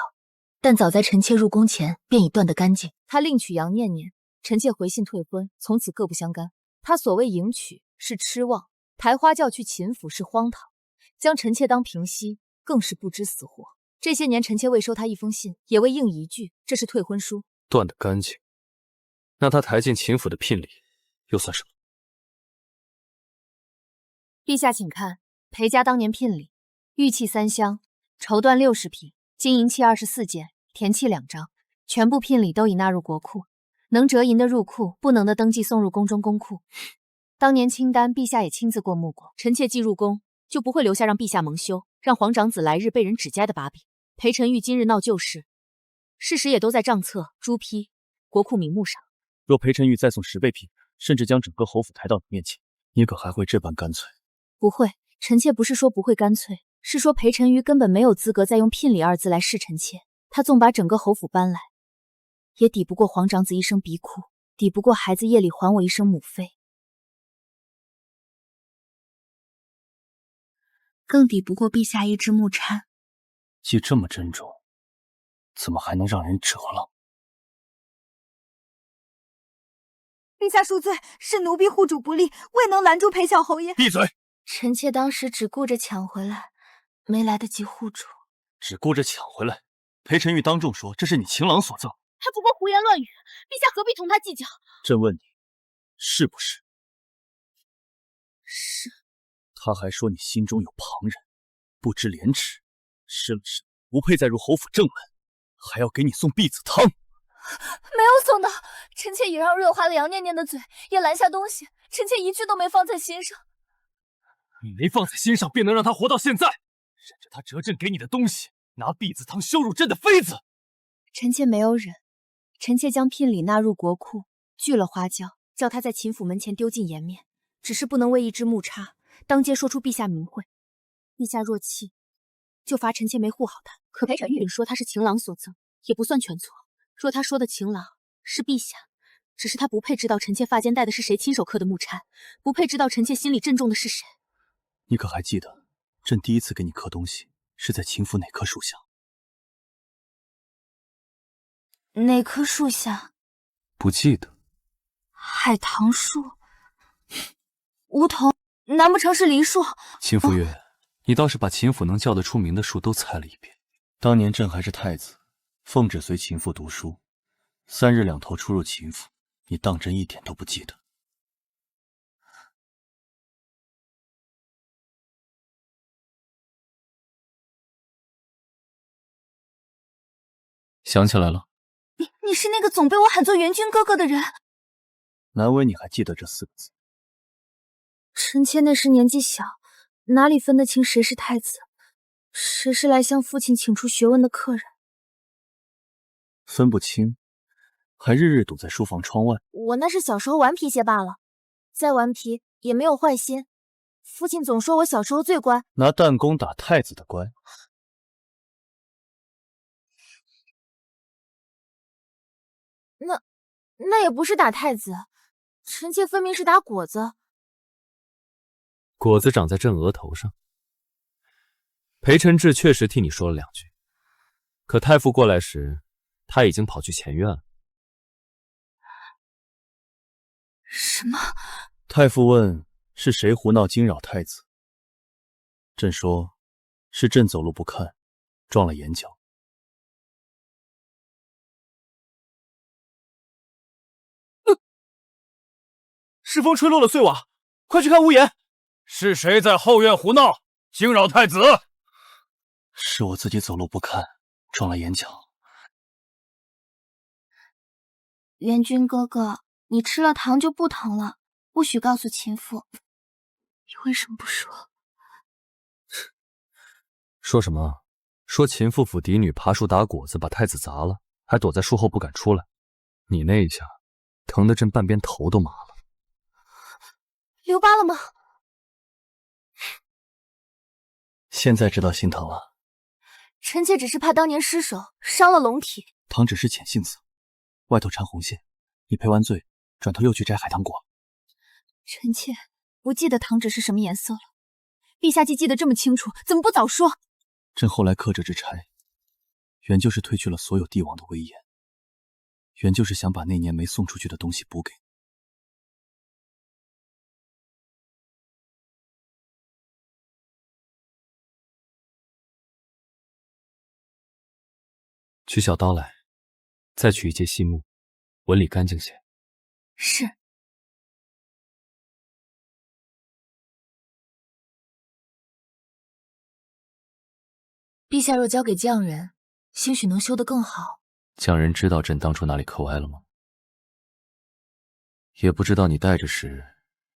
[SPEAKER 7] 但早在臣妾入宫前便已断得干净。
[SPEAKER 16] 他另娶杨念念，臣妾回信退婚，从此各不相干。他所谓迎娶是痴妄，抬花轿去秦府是荒唐，将臣妾当平息更是不知死活。这些年臣妾未收他一封信，也未应一句，这是退婚书。
[SPEAKER 3] 断得干净，那他抬进秦府的聘礼又算什么？
[SPEAKER 16] 陛下请看，裴家当年聘礼：玉器3箱，绸缎60匹，金银器24件，田契2张，全部聘礼都已纳入国库，能折银的入库，不能的登记送入宫中公库。当年清单陛下也亲自过目过，臣妾既入宫，就不会留下让陛下蒙羞，让皇长子来日被人指摘的把柄。裴晨玉今日闹旧事，事实也都在账册、朱批、国库名目上。
[SPEAKER 5] 若裴晨玉再送10倍聘，甚至将整个侯府抬到你面前，你可还会这般干脆？
[SPEAKER 16] 不会，臣妾不是说不会干脆，是说裴晨玉根本没有资格再用聘礼2字来试臣妾。他纵把整个侯府搬来，也抵不过皇长子一声鼻哭，抵不过孩子夜里还我一声母妃，
[SPEAKER 15] 更抵不过陛下一支木钗。
[SPEAKER 5] 既这么珍重，怎么还能让人折了？
[SPEAKER 15] 陛下恕罪，是奴婢护主不力，未能拦住裴小侯爷。
[SPEAKER 14] 闭嘴！
[SPEAKER 15] 臣妾当时只顾着抢回来，没来得及护主。
[SPEAKER 5] 只顾着抢回来？裴晨玉当众说这是你情郎所赠，
[SPEAKER 16] 他不过胡言乱语，陛下何必同他计较？
[SPEAKER 5] 朕问你，是不是？
[SPEAKER 16] 是。
[SPEAKER 5] 他还说你心中有旁人，不知廉耻，失了身不配再入侯府正门，还要给你送婢子汤。
[SPEAKER 16] 没有送到，臣妾也让热花了杨念念的嘴，也拦下东西，臣妾一句都没放在心上。
[SPEAKER 6] 你没放在心上，便能让他活到现在，忍着他折朕给你的东西，拿婢子汤羞辱朕的妃子。
[SPEAKER 16] 臣妾没有忍，臣妾将聘礼纳入国库，拒了花轿，叫他在秦府门前丢尽颜面，只是不能为一支木叉当街说出陛下名讳。陛下若气，就罚臣妾没护好他。可裴晨玉说他是情郎所赠，也不算全错。若他说的情郎是陛下，只是他不配知道臣妾发间戴的是谁亲手刻的木钗，不配知道臣妾心里珍重的是谁。
[SPEAKER 5] 你可还记得，朕第一次给你刻东西是在秦府哪棵树下？
[SPEAKER 15] 哪棵树下？
[SPEAKER 5] 不记得。
[SPEAKER 15] 海棠树？梧桐？难不成是梨树？
[SPEAKER 5] 秦傅月，你倒是把秦府能叫得出名的树都猜了一遍。当年朕还是太子，奉旨随秦父读书，3日2头出入秦府，你当真一点都不记得？想起来了？
[SPEAKER 15] 你是那个总被我喊作元君哥哥的人。
[SPEAKER 5] 难为你还记得这4个字。
[SPEAKER 16] 臣妾那时年纪小，哪里分得清谁是太子，谁是来向父亲请出学问的客人。
[SPEAKER 5] 分不清，还日日堵在书房窗外。
[SPEAKER 16] 我那是小时候顽皮些罢了，再顽皮也没有坏心。父亲总说我小时候最乖，
[SPEAKER 5] 拿弹弓打太子的乖。
[SPEAKER 16] 那也不是打太子，臣妾分明是打果子。
[SPEAKER 3] 果子长在朕额头上。裴晨志确实替你说了2句，可太傅过来时，他已经跑去前院了。
[SPEAKER 15] 什么？
[SPEAKER 5] 太傅问是谁胡闹惊扰太子，朕说是朕走路不看，撞了眼角。
[SPEAKER 13] 是风吹落了碎瓦，快去看屋檐。
[SPEAKER 14] 是谁在后院胡闹，惊扰太子？
[SPEAKER 5] 是我自己走路不看，撞了眼角。
[SPEAKER 15] 元君哥哥，你吃了糖就不疼了，不许告诉秦父。你为什么不说？
[SPEAKER 3] 说什么？说秦父府嫡女爬树打果子，把太子砸了，还躲在树后不敢出来。你那一下，疼得朕半边头都麻了。
[SPEAKER 16] 留疤了吗？
[SPEAKER 5] 现在知道心疼了。
[SPEAKER 16] 臣妾只是怕当年失手伤了龙体。
[SPEAKER 5] 糖只是浅性子，外头缠红线，你赔完罪，转头又去摘海棠果。
[SPEAKER 4] 臣妾不记得糖纸是什么颜色了。陛下既记得这么清楚，怎么不早说？
[SPEAKER 5] 朕后来刻这支钗，原就是褪去了所有帝王的威严，原就是想把那年没送出去的东西补给你。
[SPEAKER 3] 取小刀来，再取一截细木，纹理干净些。
[SPEAKER 4] 是。
[SPEAKER 7] 陛下若交给匠人，兴许能修得更好。
[SPEAKER 3] 匠人知道朕当初哪里刻歪了吗？也不知道你戴着时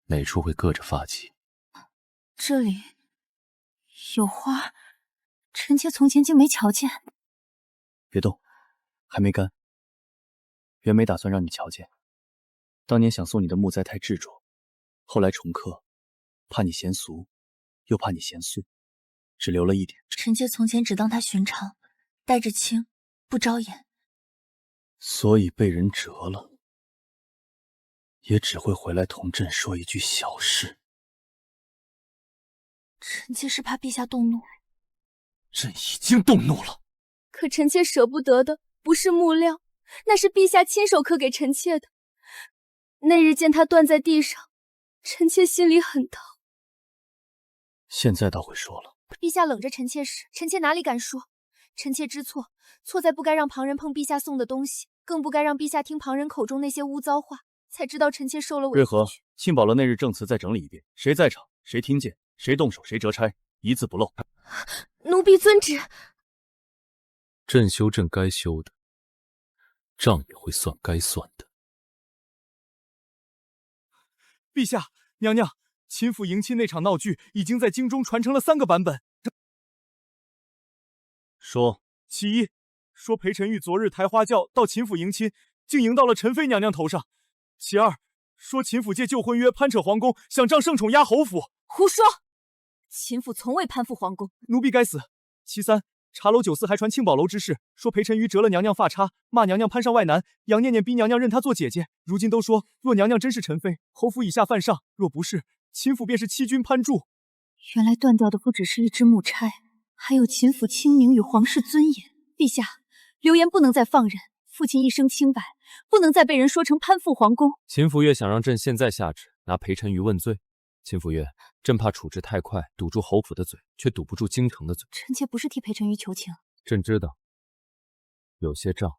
[SPEAKER 3] 哪处会硌着发髻。
[SPEAKER 4] 这里有花，臣妾从前竟没瞧见。
[SPEAKER 5] 别动，还没干。原没打算让你瞧见，当年想送你的木栽太执着，后来重刻，怕你嫌俗，又怕你嫌素，只留了一点。
[SPEAKER 7] 臣妾从前只当它寻常，戴着轻，不招眼，
[SPEAKER 5] 所以被人折了，也只会回来同朕说一句小事。
[SPEAKER 7] 臣妾是怕陛下动怒。
[SPEAKER 5] 朕已经动怒了。
[SPEAKER 10] 可臣妾舍不得的不是木料，那是陛下亲手刻给臣妾的。那日见它断在地上，臣妾心里很疼。
[SPEAKER 5] 现在倒会说了。
[SPEAKER 4] 陛下冷着臣妾时，臣妾哪里敢说？臣妾知错，错在不该让旁人碰陛下送的东西，更不该让陛下听旁人口中那些污糟话，才知道臣妾受了委屈。
[SPEAKER 5] 瑞和，庆宝楼那日证词再整理一遍，谁在场，谁听见，谁动手，谁折钗，一字不漏。
[SPEAKER 4] 奴婢遵旨。
[SPEAKER 3] 朕修朕该修的，账也会算该算的。
[SPEAKER 13] 陛下，娘娘，秦府迎亲那场闹剧已经在京中传承了3个版本。
[SPEAKER 5] 说，
[SPEAKER 13] 其一，说裴晨玉昨日抬花轿到秦府迎亲，竟迎到了陈妃娘娘头上；其二，说秦府借旧婚约攀扯皇宫，想仗圣宠压侯府。
[SPEAKER 4] 胡说！秦府从未攀附皇宫，
[SPEAKER 13] 奴婢该死。其三，茶楼酒肆还传庆宝楼之事，说裴晨瑜折了娘娘发叉，骂娘娘攀上外男，杨念念逼娘娘认她做姐姐。如今都说，若娘娘真是陈妃，侯府以下犯上；若不是，秦府便是欺君攀柱。
[SPEAKER 4] 原来断掉的不只是一支木钗，还有秦府清明与皇室尊严。陛下，流言不能再放任，父亲一生清白，不能再被人说成攀附皇宫。
[SPEAKER 3] 秦府岳想让朕现在下旨拿裴晨瑜问罪。秦府岳，朕怕处置太快，堵住侯府的嘴，却堵不住京城的嘴。
[SPEAKER 4] 臣妾不是替裴晨瑜求情。
[SPEAKER 3] 朕知道，有些账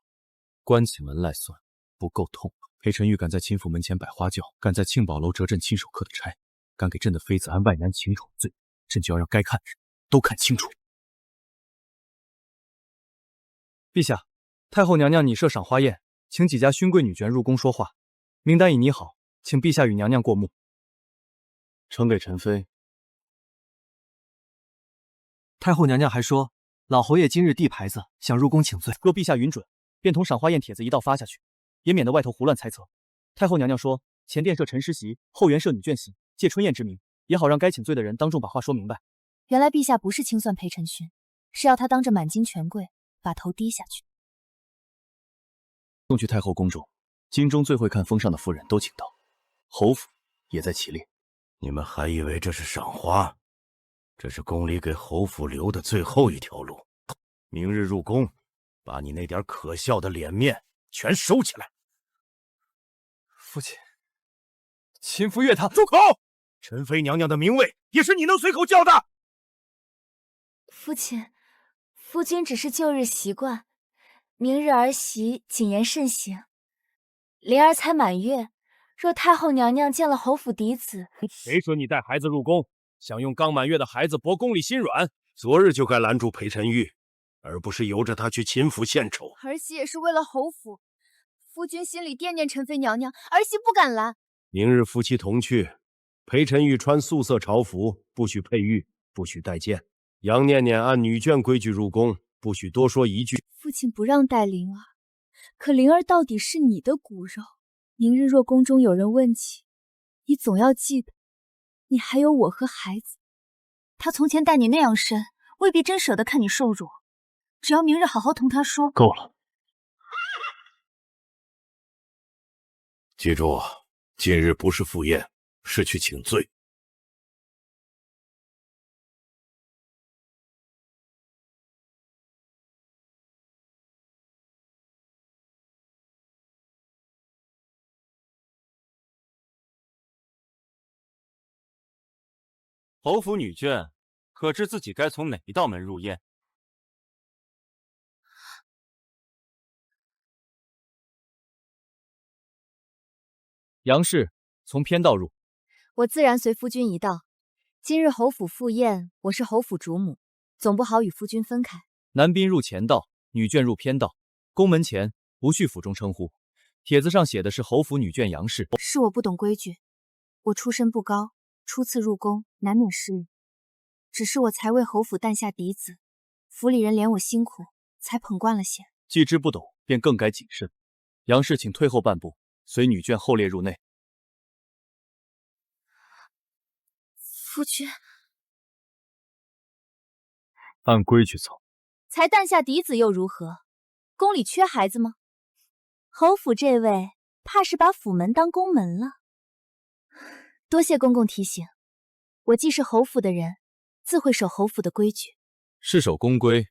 [SPEAKER 3] 关起门来算，不够痛。
[SPEAKER 5] 裴晨玉敢在秦府门前摆花轿，敢在庆宝楼折朕亲手刻的钗，敢给朕的妃子安外男情宠罪，朕就要让该看的人都看清楚。
[SPEAKER 13] 陛下，太后娘娘拟设赏花宴，请几家勋贵女眷入宫说话，名单已拟好，请陛下与娘娘过目。
[SPEAKER 5] 呈给陈妃。
[SPEAKER 13] 太后娘娘还说，老侯爷今日递牌子，想入宫请罪。若陛下允准，便同赏花宴帖子一道发下去，也免得外头胡乱猜测。太后娘娘说，前殿设陈师席，后园设女眷席，借春宴之名，也好让该请罪的人当众把话说明白。
[SPEAKER 4] 原来陛下不是清算裴晨勋，是要他当着满京权贵把头低下去。
[SPEAKER 5] 送去太后宫中，京中最会看风尚的夫人都请到，侯府也在其列。
[SPEAKER 12] 你们还以为这是赏花？这是宫里给侯府留的最后一条路。明日入宫，把你那点可笑的脸面全收起来。
[SPEAKER 13] 父亲，秦福月他
[SPEAKER 12] 住口！陈妃娘娘的名位也是你能随口叫的？
[SPEAKER 15] 父亲，夫君只是旧日习惯，明日儿媳谨言慎行。灵儿才满月，若太后娘娘见了侯府嫡子，
[SPEAKER 3] 谁准你带孩子入宫？想用刚满月的孩子博宫里心软？
[SPEAKER 12] 昨日就该拦住裴晨玉，而不是由着他去秦府献丑。
[SPEAKER 4] 儿媳也是为了侯府，夫君心里惦念陈妃娘娘，儿媳不敢拦。
[SPEAKER 12] 明日夫妻同去，裴晨玉穿素色朝服，不许佩玉，不许带剑。杨念念按女眷规矩入宫，不许多说一句。
[SPEAKER 10] 父亲不让带灵儿，可灵儿到底是你的骨肉。明日若宫中有人问起，你总要记得，你还有我和孩子。
[SPEAKER 4] 他从前待你那样深，未必真舍得看你受辱。只要明日好好同他说。
[SPEAKER 5] 够了。
[SPEAKER 12] 记住，今日不是赴宴，是去请罪。
[SPEAKER 6] 侯府女眷，可知自己该从哪一道门入宴？杨氏，从偏道入。
[SPEAKER 16] 我自然随夫君一道。今日侯府赴宴，我是侯府主母，总不好与夫君分开。
[SPEAKER 6] 男宾入前道，女眷入偏道。宫门前不序府中称呼。帖子上写的是侯府女眷杨氏。
[SPEAKER 16] 是我不懂规矩，我出身不高，初次入宫，难免失礼。只是我才为侯府诞下嫡子，府里人怜我辛苦，才捧惯了些。
[SPEAKER 5] 既知不懂，便更该谨慎。杨氏，请退后半步，随女眷后列入内。
[SPEAKER 16] 夫君，
[SPEAKER 5] 按规矩走。
[SPEAKER 16] 才诞下嫡子又如何？宫里缺孩子吗？侯府这位怕是把府门当宫门了。多谢公公提醒，我既是侯府的人，自会守侯府的规矩。
[SPEAKER 6] 是守宫规。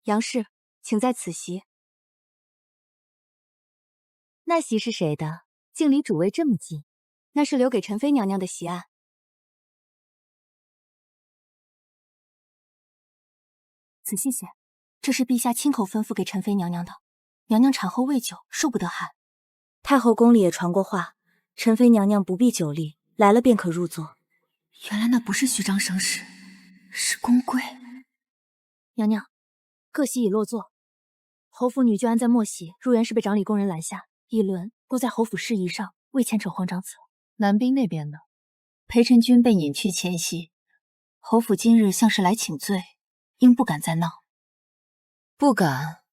[SPEAKER 16] 杨氏，请在此席。那席是谁的？竟离主位这么近？那是留给陈妃娘娘的席案。仔细些，这是陛下亲口吩咐给陈妃娘娘的。娘娘产后未久，受不得寒。太后宫里也传过话，陈妃娘娘不必久立，来了便可入座。原来那不是虚张声势，是宫规。娘娘，各席已落座。侯府女眷安在末席，入园时被掌理宫人拦下，议论都在侯府事宜上，未牵扯慌张词。
[SPEAKER 17] 南滨那边呢？裴晨君被引去前夕，侯府今日像是来请罪，应不敢再闹。
[SPEAKER 7] 不敢，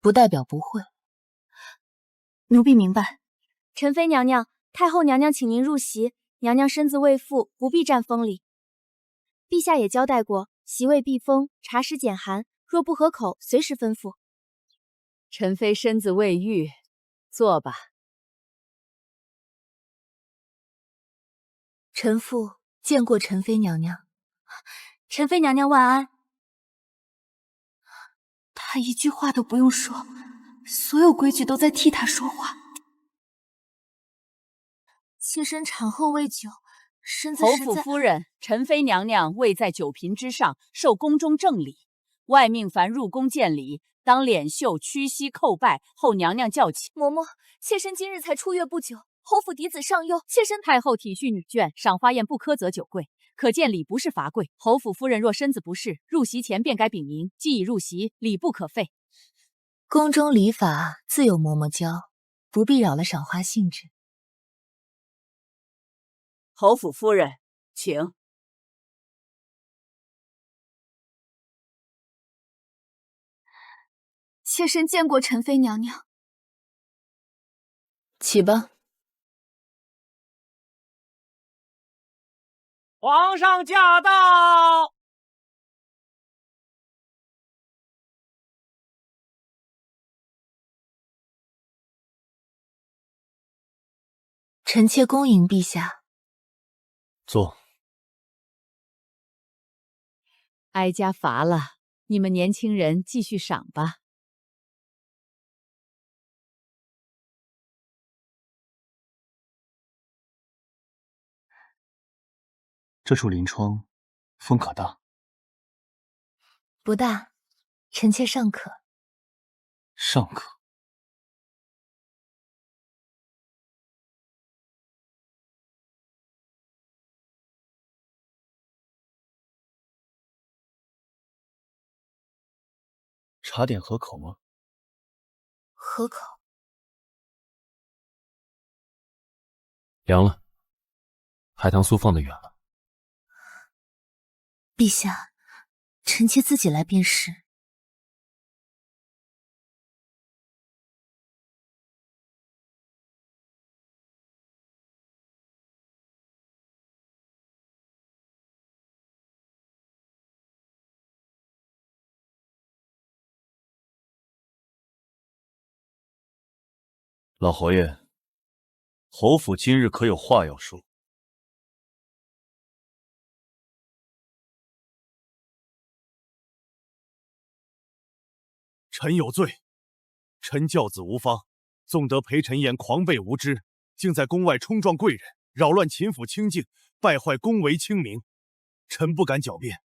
[SPEAKER 7] 不代表不会。
[SPEAKER 16] 奴婢明白。陈妃娘娘，太后娘娘请您入席，娘娘身子未复，不必占风礼。陛下也交代过，席位避风，茶食减寒，若不合口，随时吩咐。
[SPEAKER 10] 陈妃身子未愈，坐吧。
[SPEAKER 7] 臣妇见过陈妃娘娘。
[SPEAKER 16] 陈妃娘娘万安。她一句话都不用说，所有规矩都在替她说话。妾身产后未久，身子
[SPEAKER 10] 侯
[SPEAKER 16] 实在……
[SPEAKER 10] 府夫人，陈妃娘娘位在九嫔之上，受宫中正礼。外命凡入宫见礼，当脸袖屈膝叩拜，后娘娘叫起。
[SPEAKER 16] 嬷嬷，妾身今日才出月不久，侯府嫡子尚幼，妾身
[SPEAKER 10] 太后体恤女眷，赏花宴不苛责酒贵，可见礼不是罚贵。侯府夫人若身子不适，入席前便该禀明，既已入席，礼不可废。
[SPEAKER 7] 宫中礼法自有嬷嬷教，不必扰了赏花兴致。
[SPEAKER 10] 侯府夫人，请。
[SPEAKER 16] 妾身见过陈妃娘娘。
[SPEAKER 7] 起吧。
[SPEAKER 18] 皇上驾到！
[SPEAKER 7] 臣妾恭迎陛下。
[SPEAKER 5] 坐。
[SPEAKER 10] 哀家乏了，你们年轻人继续赏吧。
[SPEAKER 5] 这处临窗，风可大？
[SPEAKER 7] 不大，臣妾尚可。
[SPEAKER 5] 尚可。茶点合口吗？
[SPEAKER 7] 合口。
[SPEAKER 3] 凉了，海棠酥放得远了。
[SPEAKER 7] 陛下，臣妾自己来便是。
[SPEAKER 5] 老侯爷，侯府今日可有话要说？
[SPEAKER 12] 臣有罪，臣教子无方，纵得裴晨言狂悖无知，竟在宫外冲撞贵人，扰乱秦府清静，败坏宫闱清明。臣不敢狡辩，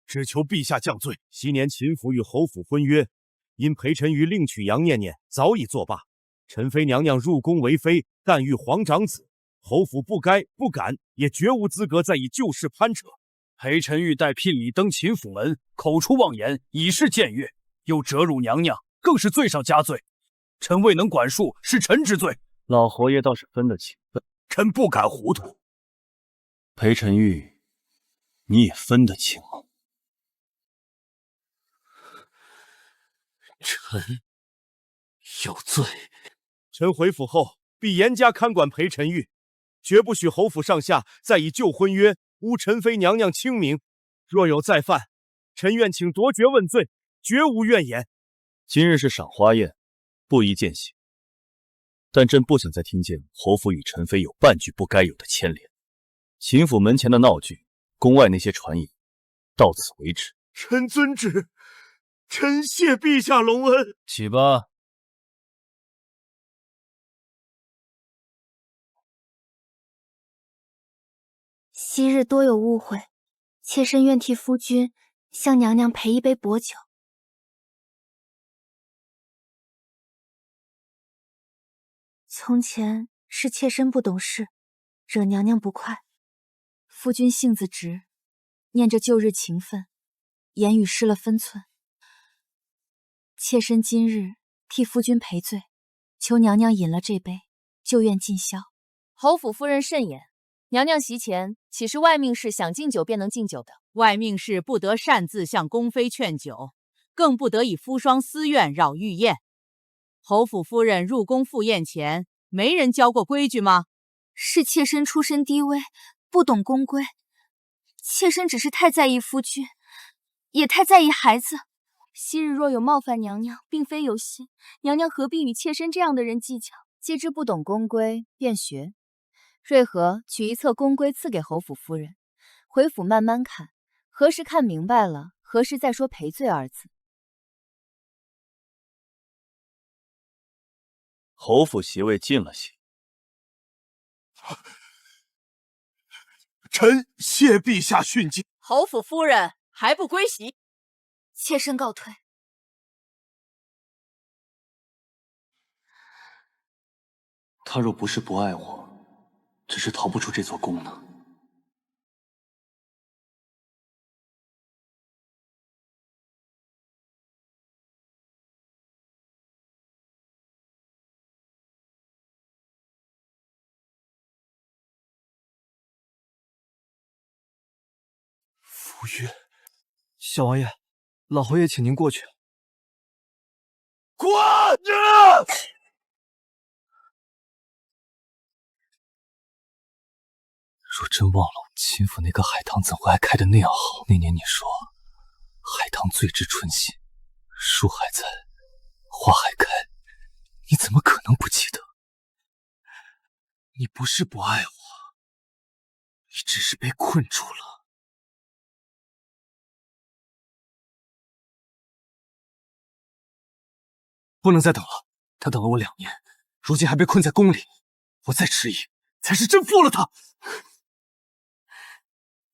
[SPEAKER 12] 只求陛下降罪。昔年秦府与侯府婚约，因裴晨于另娶杨念念，早已作罢。陈妃娘娘入宫为妃，但遇皇长子，侯府不该、不敢，也绝无资格再以旧事攀扯。
[SPEAKER 1] 裴晨玉待聘礼登秦府门，口出妄言，以示僭越，又折辱娘娘，更是罪上加罪。臣未能管束，是臣之罪。
[SPEAKER 5] 老侯爷倒是分得清，
[SPEAKER 12] 臣不敢糊涂。
[SPEAKER 5] 裴晨玉，你也分得清吗？
[SPEAKER 12] 臣有罪。臣回府后必严加看管裴晨玉，绝不许侯府上下再以旧婚约污陈妃娘娘清明。若有再犯，臣愿请夺爵问罪，绝无怨言。
[SPEAKER 5] 今日是赏花宴，不宜践行，但朕不想再听见侯府与陈妃有半句不该有的牵连。秦府门前的闹剧，宫外那些传言，到此为止。
[SPEAKER 12] 臣遵旨，臣谢陛下隆恩。
[SPEAKER 1] 起吧。
[SPEAKER 15] 昔日多有误会，妾身愿替夫君向娘娘赔一杯薄酒。从前是妾身不懂事，惹娘娘不快。夫君性子直，念着旧日情分，言语失了分寸。妾身今日替夫君赔罪，求娘娘饮了这杯，旧怨尽消。
[SPEAKER 16] 侯府夫人慎言，娘娘席前岂是外命氏想敬酒便能敬酒的？
[SPEAKER 10] 外命氏不得擅自向宫妃劝酒，更不得以夫双私怨扰御宴。侯府夫人入宫赴宴前，没人教过规矩吗？
[SPEAKER 15] 是妾身出身低微，不懂宫规。妾身只是太在意夫君，也太在意孩子。昔日若有冒犯娘娘，并非有心，娘娘何必与妾身这样的人计较？
[SPEAKER 16] 既知不懂宫规，便学。瑞和取一册宫规赐给侯府夫人，回府慢慢看，何时看明白了，何时再说赔罪二字。
[SPEAKER 5] 侯府席位进了些。
[SPEAKER 12] 臣谢陛下训诫。
[SPEAKER 10] 侯府夫人还不归席？
[SPEAKER 15] 妾身告退。
[SPEAKER 5] 他若不是不爱我，只是逃不出这座宫呢。
[SPEAKER 13] 夫约，小王爷，老侯爷请您过去。
[SPEAKER 12] 滚！
[SPEAKER 1] 若真忘了秦府那个海棠怎会还开得那样好？那年你说海棠最知春心，树还在，花还开，你怎么可能不记得？
[SPEAKER 13] 你不是不爱我，你只是被困住了。不能再等了，他等了我2年，如今还被困在宫里，我再迟疑，才是真负了他。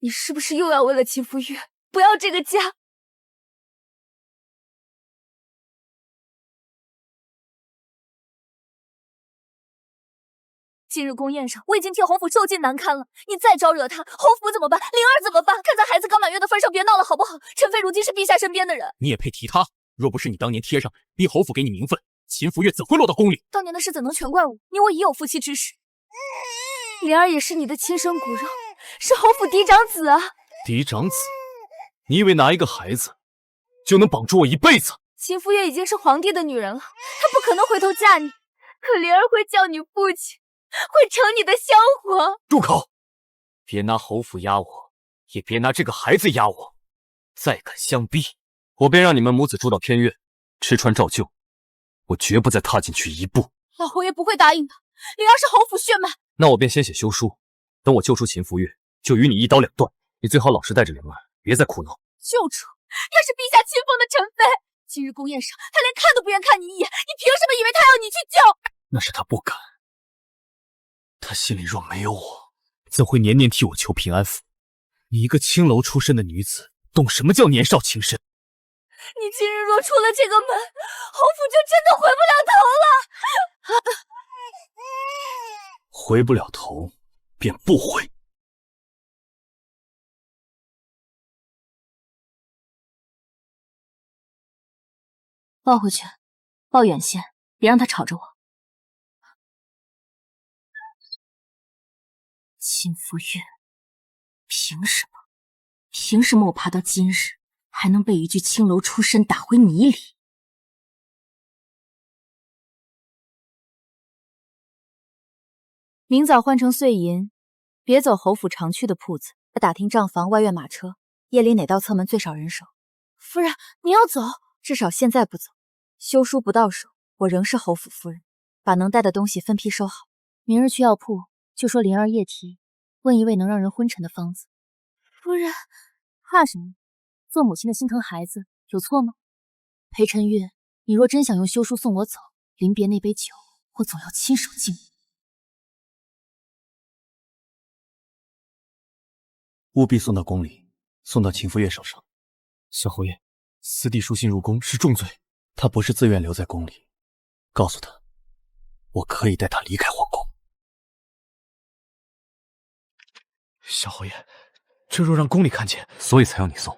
[SPEAKER 15] 你是不是又要为了秦福玉不要这个家？今日宫宴上，我已经替侯府受尽难堪了，你再招惹他，侯府怎么办？灵儿怎么办？看在孩子刚满月的份上，别闹了好不好？陈妃如今是陛下身边的人，
[SPEAKER 14] 你也配提他？若不是你当年贴上，逼侯府给你名分，秦福月怎会落到宫里？
[SPEAKER 15] 当年的事怎能全怪我？你我已有夫妻之实，灵儿也是你的亲生骨肉，是侯府嫡长子啊！
[SPEAKER 3] 嫡长子？你以为拿一个孩子就能绑住我一辈子？
[SPEAKER 15] 秦福月已经是皇帝的女人了，她不可能回头嫁你，可灵儿会叫你父亲，会成你的香火。
[SPEAKER 3] 住口！别拿侯府压我，也别拿这个孩子压我。再敢相逼，我便让你们母子住到偏院，吃穿照旧，我绝不再踏进去一步。
[SPEAKER 16] 老侯爷不会答应的。灵儿是侯府血脉。
[SPEAKER 3] 那我便先写休书，等我救出秦福月，就与你一刀两断。你最好老实带着灵儿，别再哭闹。
[SPEAKER 16] 救出，她是陛下亲封的臣妃。今日宫宴上，她连看都不愿看你一眼，你凭什么以为她要你去救？
[SPEAKER 3] 那是他不敢。他心里若没有我，怎会年年替我求平安符？你一个青楼出身的女子，懂什么叫年少情深？
[SPEAKER 16] 你今日若出了这个门，侯府就真的回不了头了。
[SPEAKER 5] 回不了头，便不回。
[SPEAKER 16] 抱回去，抱远些，别让他吵着我。秦福月，凭什么？凭什么我爬到今日，还能被一句青楼出身打回泥里？明早换成碎银，别走侯府常去的铺子，打听账房、外院马车，夜里哪道侧门最少人手。夫人，你要走？至少现在不走。休书不到手，我仍是侯府夫人，把能带的东西分批收好。明日去药铺，就说灵儿夜啼，问一味能让人昏沉的方子。夫人，怕什么？做母亲的心疼孩子，有错吗？裴晨玉，你若真想用休书送我走，临别那杯酒，我总要亲手敬你。
[SPEAKER 5] 务必送到宫里，送到秦福月手上。
[SPEAKER 3] 小侯爷，私弟书信入宫是重罪。
[SPEAKER 5] 他不是自愿留在宫里，告诉他，我可以带他离开皇宫。
[SPEAKER 3] 小侯爷，这若让宫里看见，所以才要你送。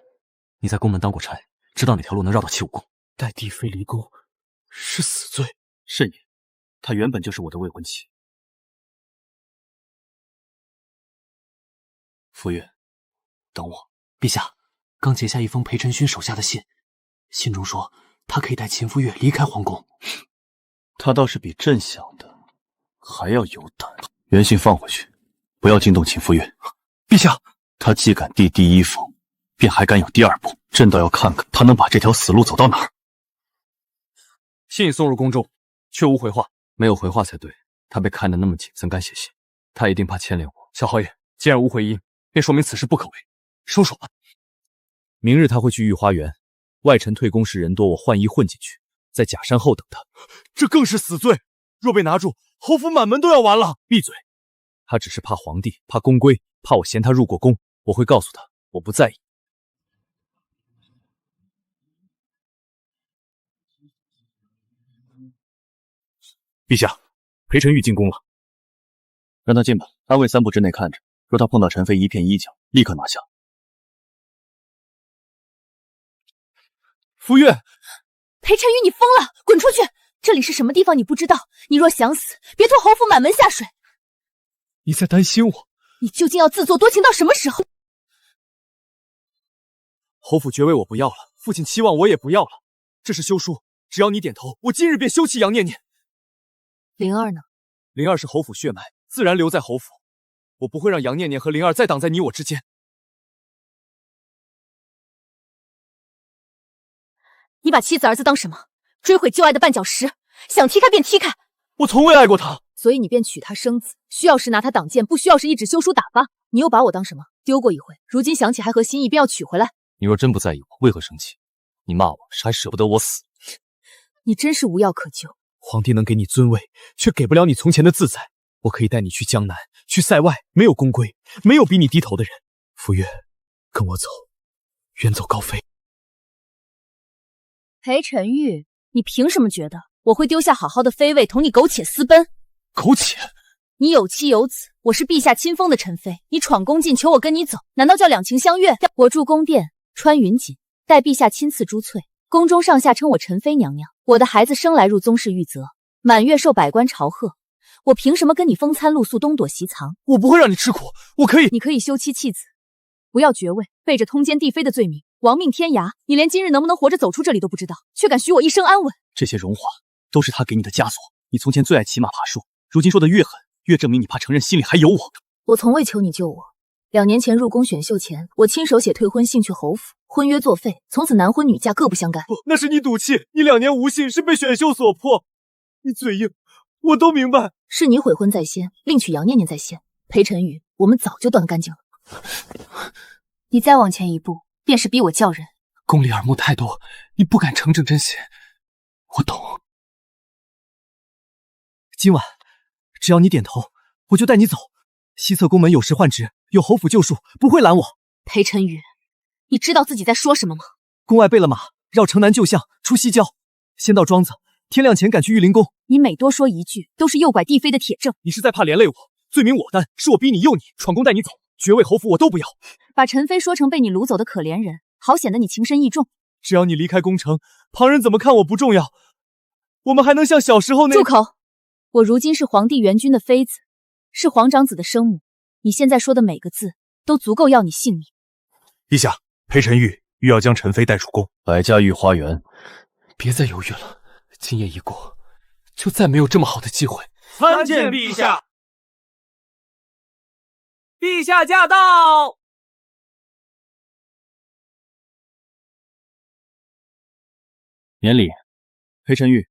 [SPEAKER 3] 你在宫门当过差，知道哪条路能绕到齐武宫。带帝妃离宫是死罪。
[SPEAKER 5] 甚也，她原本就是我的未婚妻。福月，等我。
[SPEAKER 19] 陛下，刚截下一封裴晨勋手下的信，信中说他可以带秦福月离开皇宫。
[SPEAKER 5] 他倒是比朕想的还要有胆。原信放回去，不要惊动秦福月。
[SPEAKER 3] 陛下，
[SPEAKER 5] 他既敢递第一封，便还敢有第二步。朕倒要看看他能把这条死路走到哪儿。
[SPEAKER 3] 信送入宫中，却无回话。没有回话才对，他被看得那么紧，怎敢写信？他一定怕牵连我。小侯爷，既然无回音，便说明此事不可为，收手吧。明日他会去御花园，外臣退宫时人多，我换衣混进去，在假山后等他。这更是死罪，若被拿住，侯府满门都要完了。闭嘴！他只是怕皇帝，怕宫规，怕我嫌他入过宫。我会告诉他，我不在意。陛下，裴晨玉进宫了，
[SPEAKER 5] 让他进吧。安卫3步之内看着，若他碰到陈妃一片衣角，立刻拿下。
[SPEAKER 3] 福月，
[SPEAKER 16] 裴晨玉，你疯了，滚出去！这里是什么地方你不知道？你若想死，别拖侯府满门下水。
[SPEAKER 3] 你在担心我？
[SPEAKER 16] 你究竟要自作多情到什么时候？
[SPEAKER 3] 侯府爵位我不要了，父亲期望我也不要了。这是休书，只要你点头，我今日便休弃杨念念。
[SPEAKER 16] 灵儿呢？
[SPEAKER 3] 灵儿是侯府血脉，自然留在侯府。我不会让杨念念和灵儿再挡在你我之间。
[SPEAKER 16] 你把妻子儿子当什么？追悔旧爱的绊脚石，想踢开便踢开。
[SPEAKER 3] 我从未爱过他，
[SPEAKER 16] 所以你便娶她生子，需要时拿她挡箭，不需要时一纸休书打发。你又把我当什么？丢过一回，如今想起还合心意，便要娶回来。
[SPEAKER 3] 你若真不在意我，为何生气？你骂我是还舍不得我死？
[SPEAKER 16] 你真是无药可救。
[SPEAKER 3] 皇帝能给你尊位，却给不了你从前的自在。我可以带你去江南，去塞外，没有宫规，没有逼你低头的人。福月，跟我走，远走高飞。
[SPEAKER 16] 裴晨玉，你凭什么觉得我会丢下好好的妃位同你苟且私奔？
[SPEAKER 3] 苟且？
[SPEAKER 16] 你有妻有子，我是陛下亲封的臣妃，你闯宫进求我跟你走，难道叫两情相悦？我住宫殿，穿云锦，待陛下亲赐珠翠，宫中上下称我陈妃娘娘。我的孩子生来入宗室玉泽，满月受百官朝贺，我凭什么跟你风餐露宿，东躲西藏？
[SPEAKER 3] 我不会让你吃苦，我可以。
[SPEAKER 16] 你可以休妻弃子，不要爵位，背着通奸帝妃的罪名，亡命天涯。你连今日能不能活着走出这里都不知道，却敢许我一生安稳。
[SPEAKER 5] 这些荣华都是他给你的枷锁。你从前最爱骑马爬树，如今说的越狠，越证明你怕承认心里还有我。
[SPEAKER 16] 我从未求你救我。2年前入宫选秀前，我亲手写退婚信去侯府，婚约作废，从此男婚女嫁各不相干。
[SPEAKER 3] 不，那是你赌气，你2年无信是被选秀所迫。你嘴硬，
[SPEAKER 13] 我都明白。
[SPEAKER 7] 是你悔婚在先，另娶杨念念在先。裴晨宇，我们早就断干净了。
[SPEAKER 16] 你再往前一步，便是逼我叫人。
[SPEAKER 19] 宫里耳目太多，你不敢成正真邪。我懂。
[SPEAKER 13] 今晚只要你点头，我就带你走。西侧宫门有时换职，有侯府救赎，不会拦我。
[SPEAKER 16] 裴晨宇，你知道自己在说什么吗？
[SPEAKER 13] 宫外备了马，绕城南旧巷，出西郊，先到庄子，天亮前赶去玉灵宫。
[SPEAKER 16] 你每多说一句，都是诱拐帝妃的铁证。
[SPEAKER 13] 你是在怕连累我？罪名我担，是我逼你诱你，闯宫带你走，爵位侯府我都不要。
[SPEAKER 16] 把陈妃说成被你掳走的可怜人，好显得你情深意重。
[SPEAKER 13] 只要你离开宫城，旁人怎么看我不重要，我们还能像小时候那……
[SPEAKER 16] 住口！我如今是皇帝元君的妃子，是皇长子的生母，你现在说的每个字都足够要你性命。
[SPEAKER 12] 陛下，裴晨玉欲要将陈妃带出宫。
[SPEAKER 5] 百家御花园，
[SPEAKER 19] 别再犹豫了，今夜一过，就再没有这么好的机会。
[SPEAKER 18] 参见陛下。陛下驾到！
[SPEAKER 5] 免礼。裴晨玉，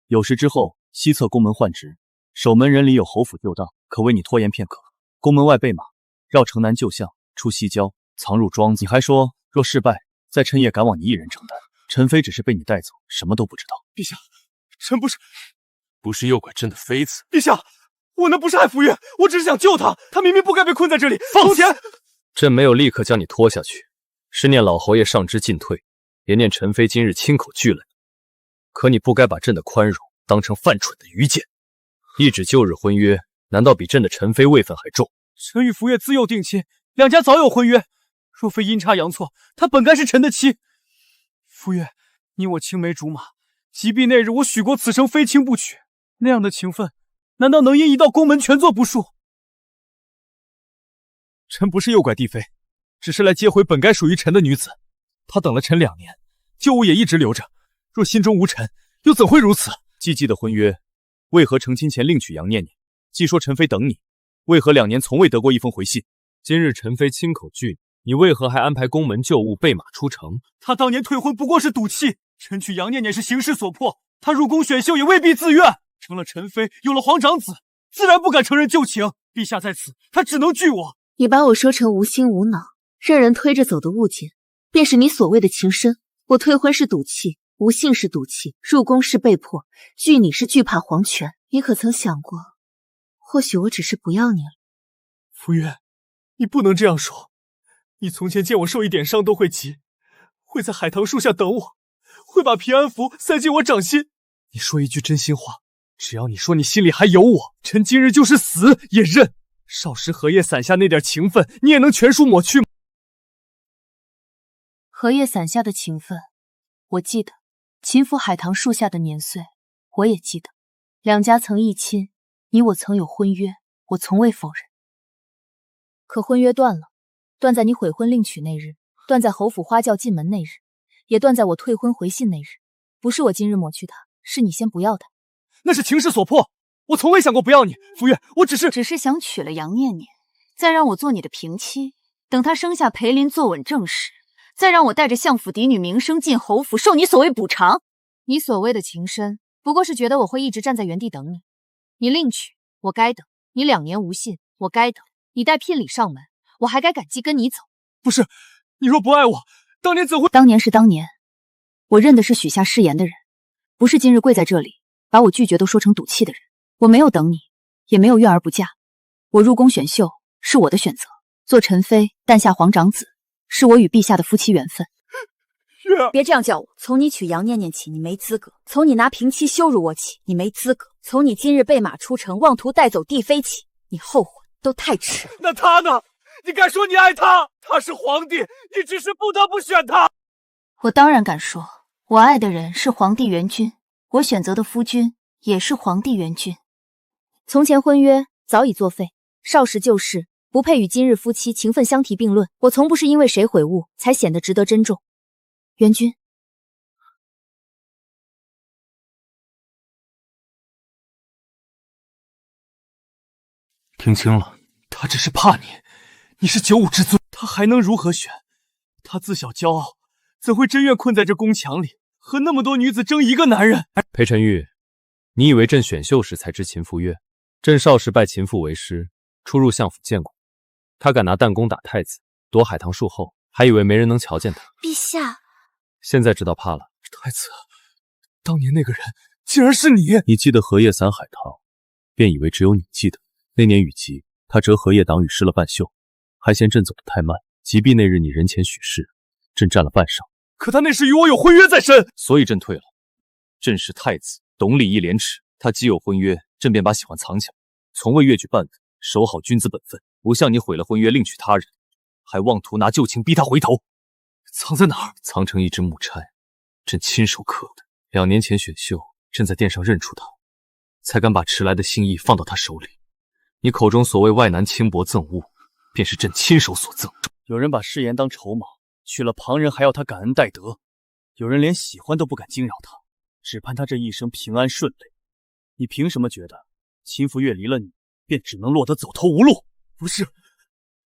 [SPEAKER 5] 有时之后，西侧宫门换职，守门人里有侯府旧当，可为你拖延片刻。宫门外备马，绕城南旧巷，出西郊，藏入庄子。你还说，若失败，在趁夜赶往你一人承担。陈妃只是被你带走，什么都不知道。
[SPEAKER 13] 陛下，臣
[SPEAKER 3] 不是诱拐朕的妃子。
[SPEAKER 13] 陛下，我那不是爱福月，我只是想救她。她明明不该被困在这里。
[SPEAKER 3] 放肆！朕没有立刻将你拖下去，是念老侯爷上肢进退，也念陈妃今日亲口拒了你。可你不该把朕的宽容当成犯蠢的愚见。一纸旧日婚约，难道比朕的陈妃位分还重？
[SPEAKER 13] 臣与福月自幼定亲，两家早有婚约。若非阴差阳错，她本该是臣的妻。福月，你我青梅竹马，即必那日我许过此生非亲不娶，那样的情分，难道能因一道宫门全作不恕？臣不是诱拐帝妃，只是来接回本该属于臣的女子。她等了臣2年，旧物也一直留着。若心中无臣，又怎会如此？既记的婚约，为何成亲前另娶杨念念？既说陈妃等你，为何2年从未得过一封回信？
[SPEAKER 3] 今日陈妃亲口拒你，为何还安排宫门旧物备马出城？
[SPEAKER 13] 她当年退婚不过是赌气，臣娶杨念念是形势所迫，她入宫选秀也未必自愿。成了陈妃，有了皇长子，自然不敢承认旧情。陛下在此，她只能拒我。
[SPEAKER 2] 你把我说成无心无脑，任人推着走的物件，便是你所谓的情深。我退婚是赌气，无信是赌气，入宫是被迫，拒你是惧怕皇权。你可曾想过，或许我只是不要你了？
[SPEAKER 13] 福月，你不能这样说。你从前见我受一点伤都会急，会在海棠树下等我，会把平安符塞进我掌心。你说一句真心话，只要你说你心里还有我，臣今日就是死也认。少时荷叶伞下那点情分，你也能全数抹去吗？
[SPEAKER 16] 荷叶伞下的情分，我记得；秦府海棠树下的年岁，我也记得。两家曾议亲，你我曾有婚约，我从未否认。可婚约断了，断在你悔婚另娶那日，断在侯府花轿进门那日，也断在我退婚回信那日。不是我今日抹去它，是你先不要它。
[SPEAKER 13] 那是情势所迫，我从未想过不要你，福月，我只是
[SPEAKER 17] 想娶了杨念念，再让我做你的平妻，等她生下裴林坐稳正室，再让我带着相府嫡女名声进侯府，受你所谓补偿。
[SPEAKER 16] 你所谓的情深，不过是觉得我会一直站在原地等你。你另娶，我该等；你2年无信，我该等；你带聘礼上门，我还该感激跟你走。
[SPEAKER 13] 不是，你若不爱我，当年怎会？
[SPEAKER 16] 当年是当年，我认的是许下誓言的人，不是今日跪在这里把我拒绝都说成赌气的人。我没有等你，也没有怨而不嫁。我入宫选秀是我的选择，做陈妃诞下皇长子，是我与陛下的夫妻缘分。别这样叫我。从你娶杨念念起，你没资格；从你拿平妻羞辱我起，你没资格；从你今日备马出城，妄图带走帝妃起，你后悔都太迟。
[SPEAKER 13] 那他呢？你敢说你爱他？他是皇帝，你只是不得不选他。
[SPEAKER 17] 我当然敢说，我爱的人是皇帝元君，我选择的夫君也是皇帝元君。
[SPEAKER 16] 从前婚约早已作废，少时旧事不配与今日夫妻情分相提并论。我从不是因为谁悔悟才显得值得珍重。元君，
[SPEAKER 19] 听清了，他只是怕你，你是95之尊，
[SPEAKER 13] 他还能如何选？他自小骄傲，怎会真愿困在这宫墙里，和那么多女子争一个男人？
[SPEAKER 3] 裴晨玉，你以为朕选秀时才知秦福月？朕少时拜秦父为师，出入相府见过。他敢拿弹弓打太子，夺海棠树后，还以为没人能瞧见他。
[SPEAKER 15] 陛下，
[SPEAKER 3] 现在知道怕了。
[SPEAKER 13] 太子，当年那个人竟然是你！
[SPEAKER 5] 你记得荷叶伞海棠，便以为只有你记得。那年雨急，他折荷叶挡雨湿了半袖，还嫌朕走得太慢。即避那日你人前许誓，朕占了半晌。
[SPEAKER 13] 可他那时与我有婚约在身，
[SPEAKER 3] 所以朕退了。朕是太子，懂礼义廉耻。他既有婚约，朕便把喜欢藏起来，从未越矩半分，守好君子本分。不像你毁了婚约，另娶他人，还妄图拿旧情逼他回头。
[SPEAKER 13] 藏在哪儿？
[SPEAKER 3] 藏成一只木钗，朕亲手刻的。2年前选秀，朕在殿上认出他，才敢把迟来的心意放到他手里。你口中所谓外男轻薄赠物，便是朕亲手所赠。
[SPEAKER 5] 有人把誓言当筹码，娶了旁人还要他感恩戴德；有人连喜欢都不敢惊扰他，只盼他这一生平安顺遂。你凭什么觉得秦福月离了你，便只能落得走投无路？
[SPEAKER 13] 不是，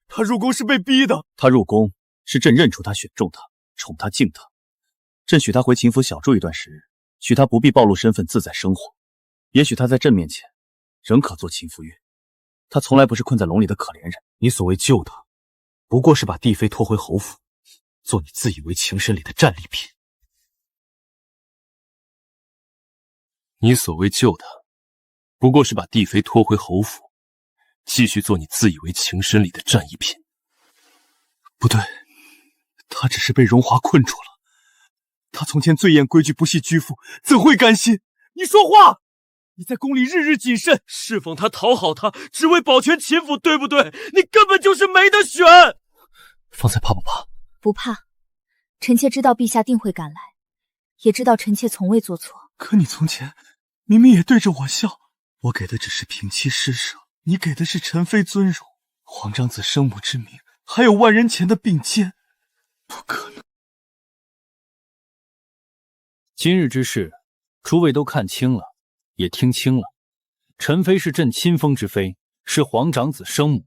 [SPEAKER 13] 他入宫是被逼的。
[SPEAKER 5] 他入宫是朕认出他，选中他，宠他，敬他。朕许他回秦府小住一段时日，许他不必暴露身份，自在生活。也许他在朕面前仍可做秦福月，他从来不是困在笼里的可怜人。你所谓救他，不过是把帝妃拖回侯府，做你自以为情深里的战利品。
[SPEAKER 3] 你所谓救他，不过是把帝妃拖回侯府，继续做你自以为情深里的战利品。
[SPEAKER 13] 不对，他只是被荣华困住了。他从前最厌规矩，不系拘缚，怎会甘心？你说话！你在宫里日日谨慎，侍奉他，讨好他，只为保全秦府，对不对？你根本就是没得选。
[SPEAKER 19] 方才怕不怕？
[SPEAKER 15] 不怕，臣妾知道陛下定会赶来，也知道臣妾从未做错。
[SPEAKER 13] 可你从前明明也对着我笑，我给的只是平妻施舍，你给的是臣妃尊荣、皇长子生母之名，还有万人前的并肩，不可能。
[SPEAKER 1] 今日之事，诸位都看清了，也听清了。陈妃是朕亲封之妃，是皇长子生母。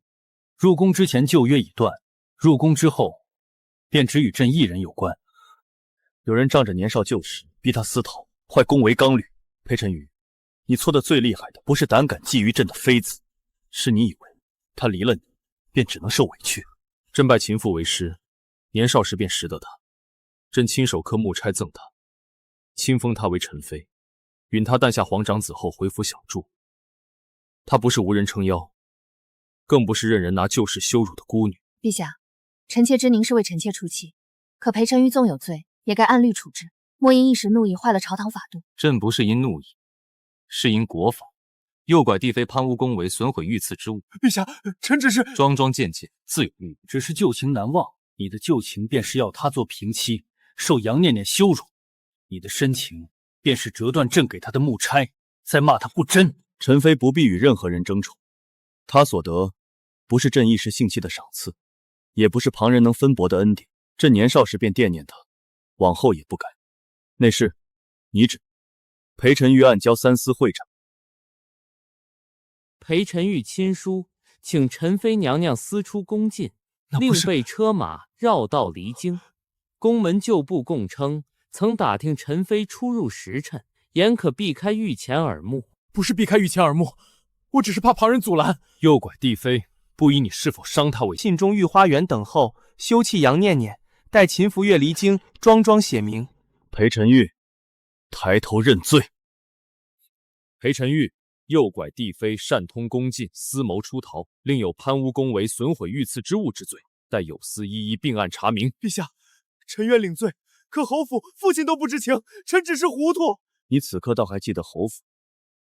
[SPEAKER 1] 入宫之前旧约已断，入宫之后便只与朕一人有关。
[SPEAKER 5] 有人仗着年少旧时逼他私讨，坏宫闱纲律。裴晨宇，你错的最厉害的不是胆敢觊觎朕的妃子，是你以为他离了你，便只能受委屈。
[SPEAKER 3] 朕拜秦父为师，年少时便识得他，朕亲手刻木钗赠他，亲封他为陈妃，允他诞下皇长子后回府小住。她不是无人撑腰，更不是任人拿旧事羞辱的孤女。
[SPEAKER 16] 陛下，臣妾知您是为臣妾出气，可裴晨玉纵有罪，也该按律处置，莫因一时怒意坏了朝堂法度。
[SPEAKER 3] 朕不是因怒意，是因国法，诱拐帝妃贪污宫闱，损毁御赐之物。
[SPEAKER 13] 陛下，臣只是
[SPEAKER 3] 桩桩件件自有律，
[SPEAKER 1] 只是旧情难忘。你的旧情便是要她做平妻，受杨念念羞辱；你的深情便是折断朕给她的木钗，再骂她不贞。
[SPEAKER 5] 陈妃不必与任何人争宠，她所得不是朕一时兴起的赏赐，也不是旁人能分薄的恩典。朕年少时便惦念她，往后也不改。内侍，拟旨：裴晨玉暗交三司会长。
[SPEAKER 20] 裴晨玉亲书，请陈妃娘娘私出宫禁，另备车马绕道离京。宫门旧部供称，曾打听陈妃出入时辰，言可避开御前耳目。
[SPEAKER 13] 不是避开御前耳目，我只是怕旁人阻拦。
[SPEAKER 3] 诱拐帝妃，不以你是否伤她为
[SPEAKER 21] 信中御花园等候，休弃杨念念，待秦福月离京，桩桩写明。
[SPEAKER 5] 裴晨玉，抬头认罪。
[SPEAKER 3] 裴晨玉诱拐帝妃，擅通宫禁，私谋出逃，另有贪污宫闱，损毁御赐之物之罪，待有司一一并案查明。
[SPEAKER 13] 陛下，臣愿领罪，可侯府父亲都不知情，臣只是糊涂。
[SPEAKER 5] 你此刻倒还记得侯府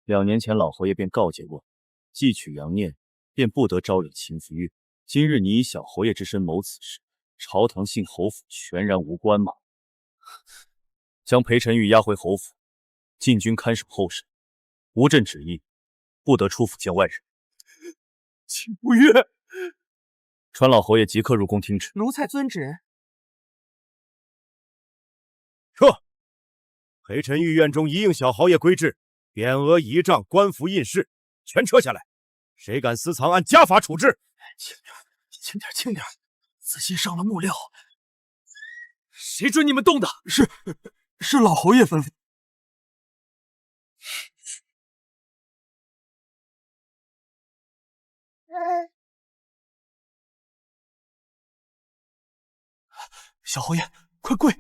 [SPEAKER 5] ？2年前老侯爷便告诫过，既娶杨念，便不得招惹秦福月。今日你以小侯爷之身谋此事，朝堂信侯府全然无关吗？将裴晨玉押回侯府，禁军看守后审，无朕旨意，不得出府见外人。
[SPEAKER 13] 秦福月，
[SPEAKER 5] 传老侯爷即刻入宫听旨。
[SPEAKER 21] 奴才遵旨。
[SPEAKER 12] 撤！裴晨玉院中一应小侯爷规制，匾额、仪仗、官服、印饰，全撤下来。谁敢私藏，按家法处置。
[SPEAKER 13] 轻点，仔细上了木料。谁准你们动的？是老侯爷吩咐。
[SPEAKER 19] 小侯爷，快跪！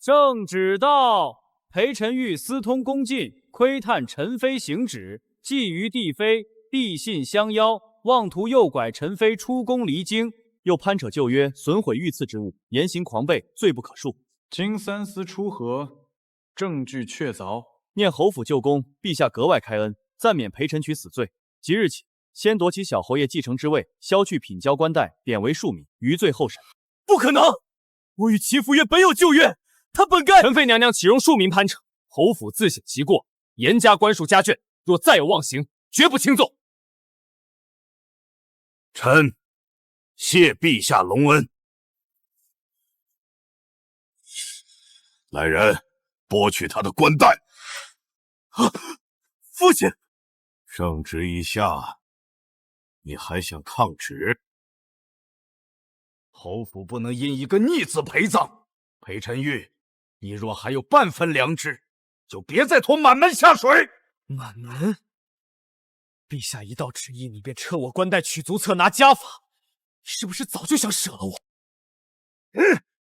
[SPEAKER 6] 圣旨到，裴晨玉私通宫禁，窥探陈妃行止，觊觎帝妃，必信相邀，妄图诱拐陈妃出宫离京，
[SPEAKER 5] 又攀扯旧约，损毁御赐之物，言行狂悖，罪不可恕。
[SPEAKER 9] 经三司出河，证据确凿，
[SPEAKER 5] 念侯府旧功，陛下格外开恩，暂免裴晨曲死罪。即日起，先夺其小侯爷继承之位，削去品交官带，贬为庶民，余罪后审。
[SPEAKER 6] 不可能！我与秦福月本有旧约，他本该……陈妃娘娘岂容庶民攀扯？侯府自省其过，严加官署家眷，若再有妄行，绝不轻纵。
[SPEAKER 12] 臣谢陛下隆恩。来人，剥去他的冠带。
[SPEAKER 6] 父亲，
[SPEAKER 12] 圣旨已下，你还想抗旨？
[SPEAKER 14] 侯府不能因一个逆子陪葬。裴晨玉，你若还有半分良知，就别再拖满门下水。
[SPEAKER 19] 满门？陛下一道旨意，你便撤我冠带，取足册，拿家法，你是不是早就想舍了我？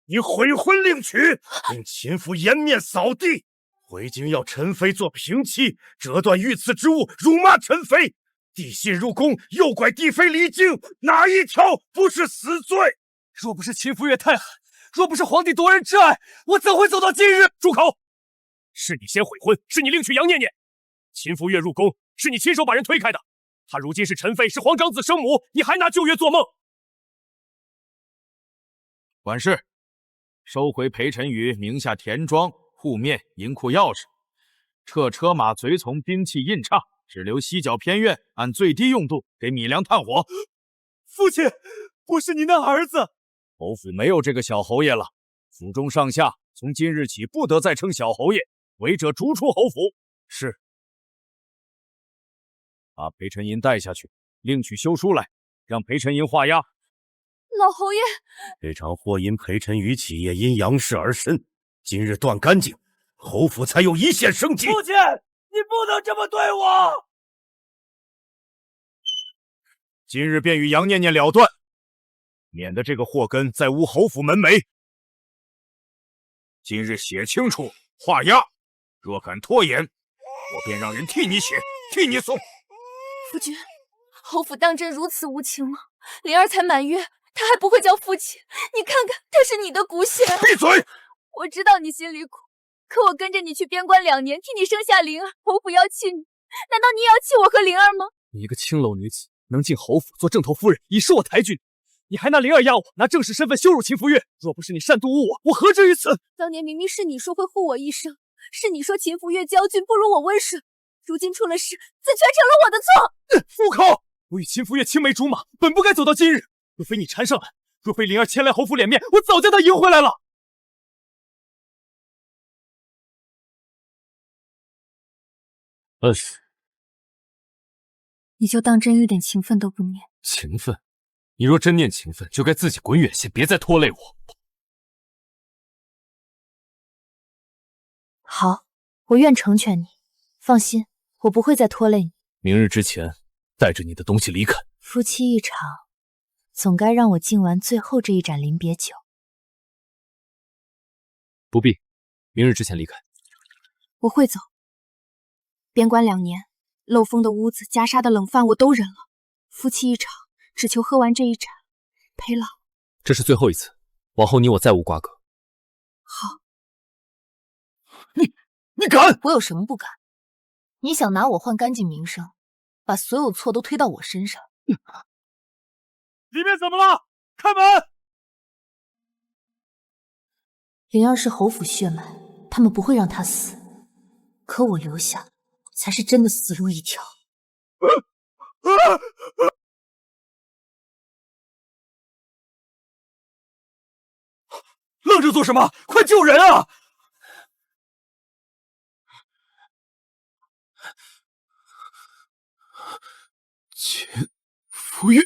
[SPEAKER 12] 你悔婚另娶，令秦府颜面扫地，回京要陈妃做平妻，折断御赐之物，辱骂陈妃，帝信入宫，诱拐帝妃离京，哪一条不是死罪？
[SPEAKER 19] 若不是秦福月太狠，若不是皇帝夺人之爱，我怎会走到今日？
[SPEAKER 6] 住口！是你先悔婚，是你另娶杨念念。秦福月入宫，是你亲手把人推开的。他如今是陈妃，是皇长子生母，你还拿旧约做梦？
[SPEAKER 14] 管事，收回裴晨宇名下田庄、户面、银库钥匙，撤车马随从兵器印差，只留西角偏院按最低用度给米粮炭火。
[SPEAKER 19] 父亲，我是您的儿子。
[SPEAKER 14] 侯府没有这个小侯爷了，府中上下从今日起不得再称小侯爷，违者逐出侯府。是。把裴晨银带下去，另取休书来，让裴晨银画押。
[SPEAKER 10] 老侯爷，
[SPEAKER 12] 这场祸因裴晨宇起也因杨氏而生，今日断干净，侯府才有一线生机。
[SPEAKER 18] 父亲，你不能这么对我！
[SPEAKER 14] 今日便与杨念念了断，免得这个祸根再污侯府门楣。今日写清楚，画押。若敢拖延，我便让人替你写，替你送。
[SPEAKER 10] 夫君，侯府当真如此无情吗？灵儿才满月，他还不会叫父亲。你看看，他是你的骨血。
[SPEAKER 14] 闭嘴！
[SPEAKER 10] 我知道你心里苦，可我跟着你去边关2年，替你生下灵儿，侯府要弃你，难道你也要弃我和灵儿吗？
[SPEAKER 6] 你一个青楼女子，能进侯府做正头夫人，已是我抬举你。你还拿灵儿压我，拿正室身份羞辱秦福月。若不是你擅毒污我，我何至于此？
[SPEAKER 10] 当年明明是你说会护我一生，是你说秦福月娇俊不如我温顺，如今出了事，自全成了我的错。
[SPEAKER 6] 住口！我与秦福月青梅竹马，本不该走到今日。若非你缠上来，若非灵儿牵来侯府脸面，我早将她迎回来了。
[SPEAKER 10] 你就当真一点情分都不念？
[SPEAKER 6] 情分？你若真念情分，就该自己滚远些，别再拖累我。
[SPEAKER 10] 好，我愿成全你。放心，我不会再拖累你。
[SPEAKER 6] 明日之前，带着你的东西离开。
[SPEAKER 10] 夫妻一场，总该让我敬完最后这一盏临别酒。
[SPEAKER 6] 不必，明日之前离开。
[SPEAKER 10] 我会走。边关2年，漏风的屋子，夹杀的冷饭我都忍了。夫妻一场，只求喝完这一盏，陪老。
[SPEAKER 6] 这是最后一次，往后你我再无瓜葛。
[SPEAKER 10] 好。
[SPEAKER 14] 你敢？
[SPEAKER 7] 我有什么不敢？你想拿我换干净名声，把所有错都推到我身上。
[SPEAKER 6] 里面怎么了？开门！
[SPEAKER 7] 灵儿是侯府血脉，他们不会让她死。可我留下，才是真的死路一条。
[SPEAKER 6] 愣着做什么？快救人啊！秦福月，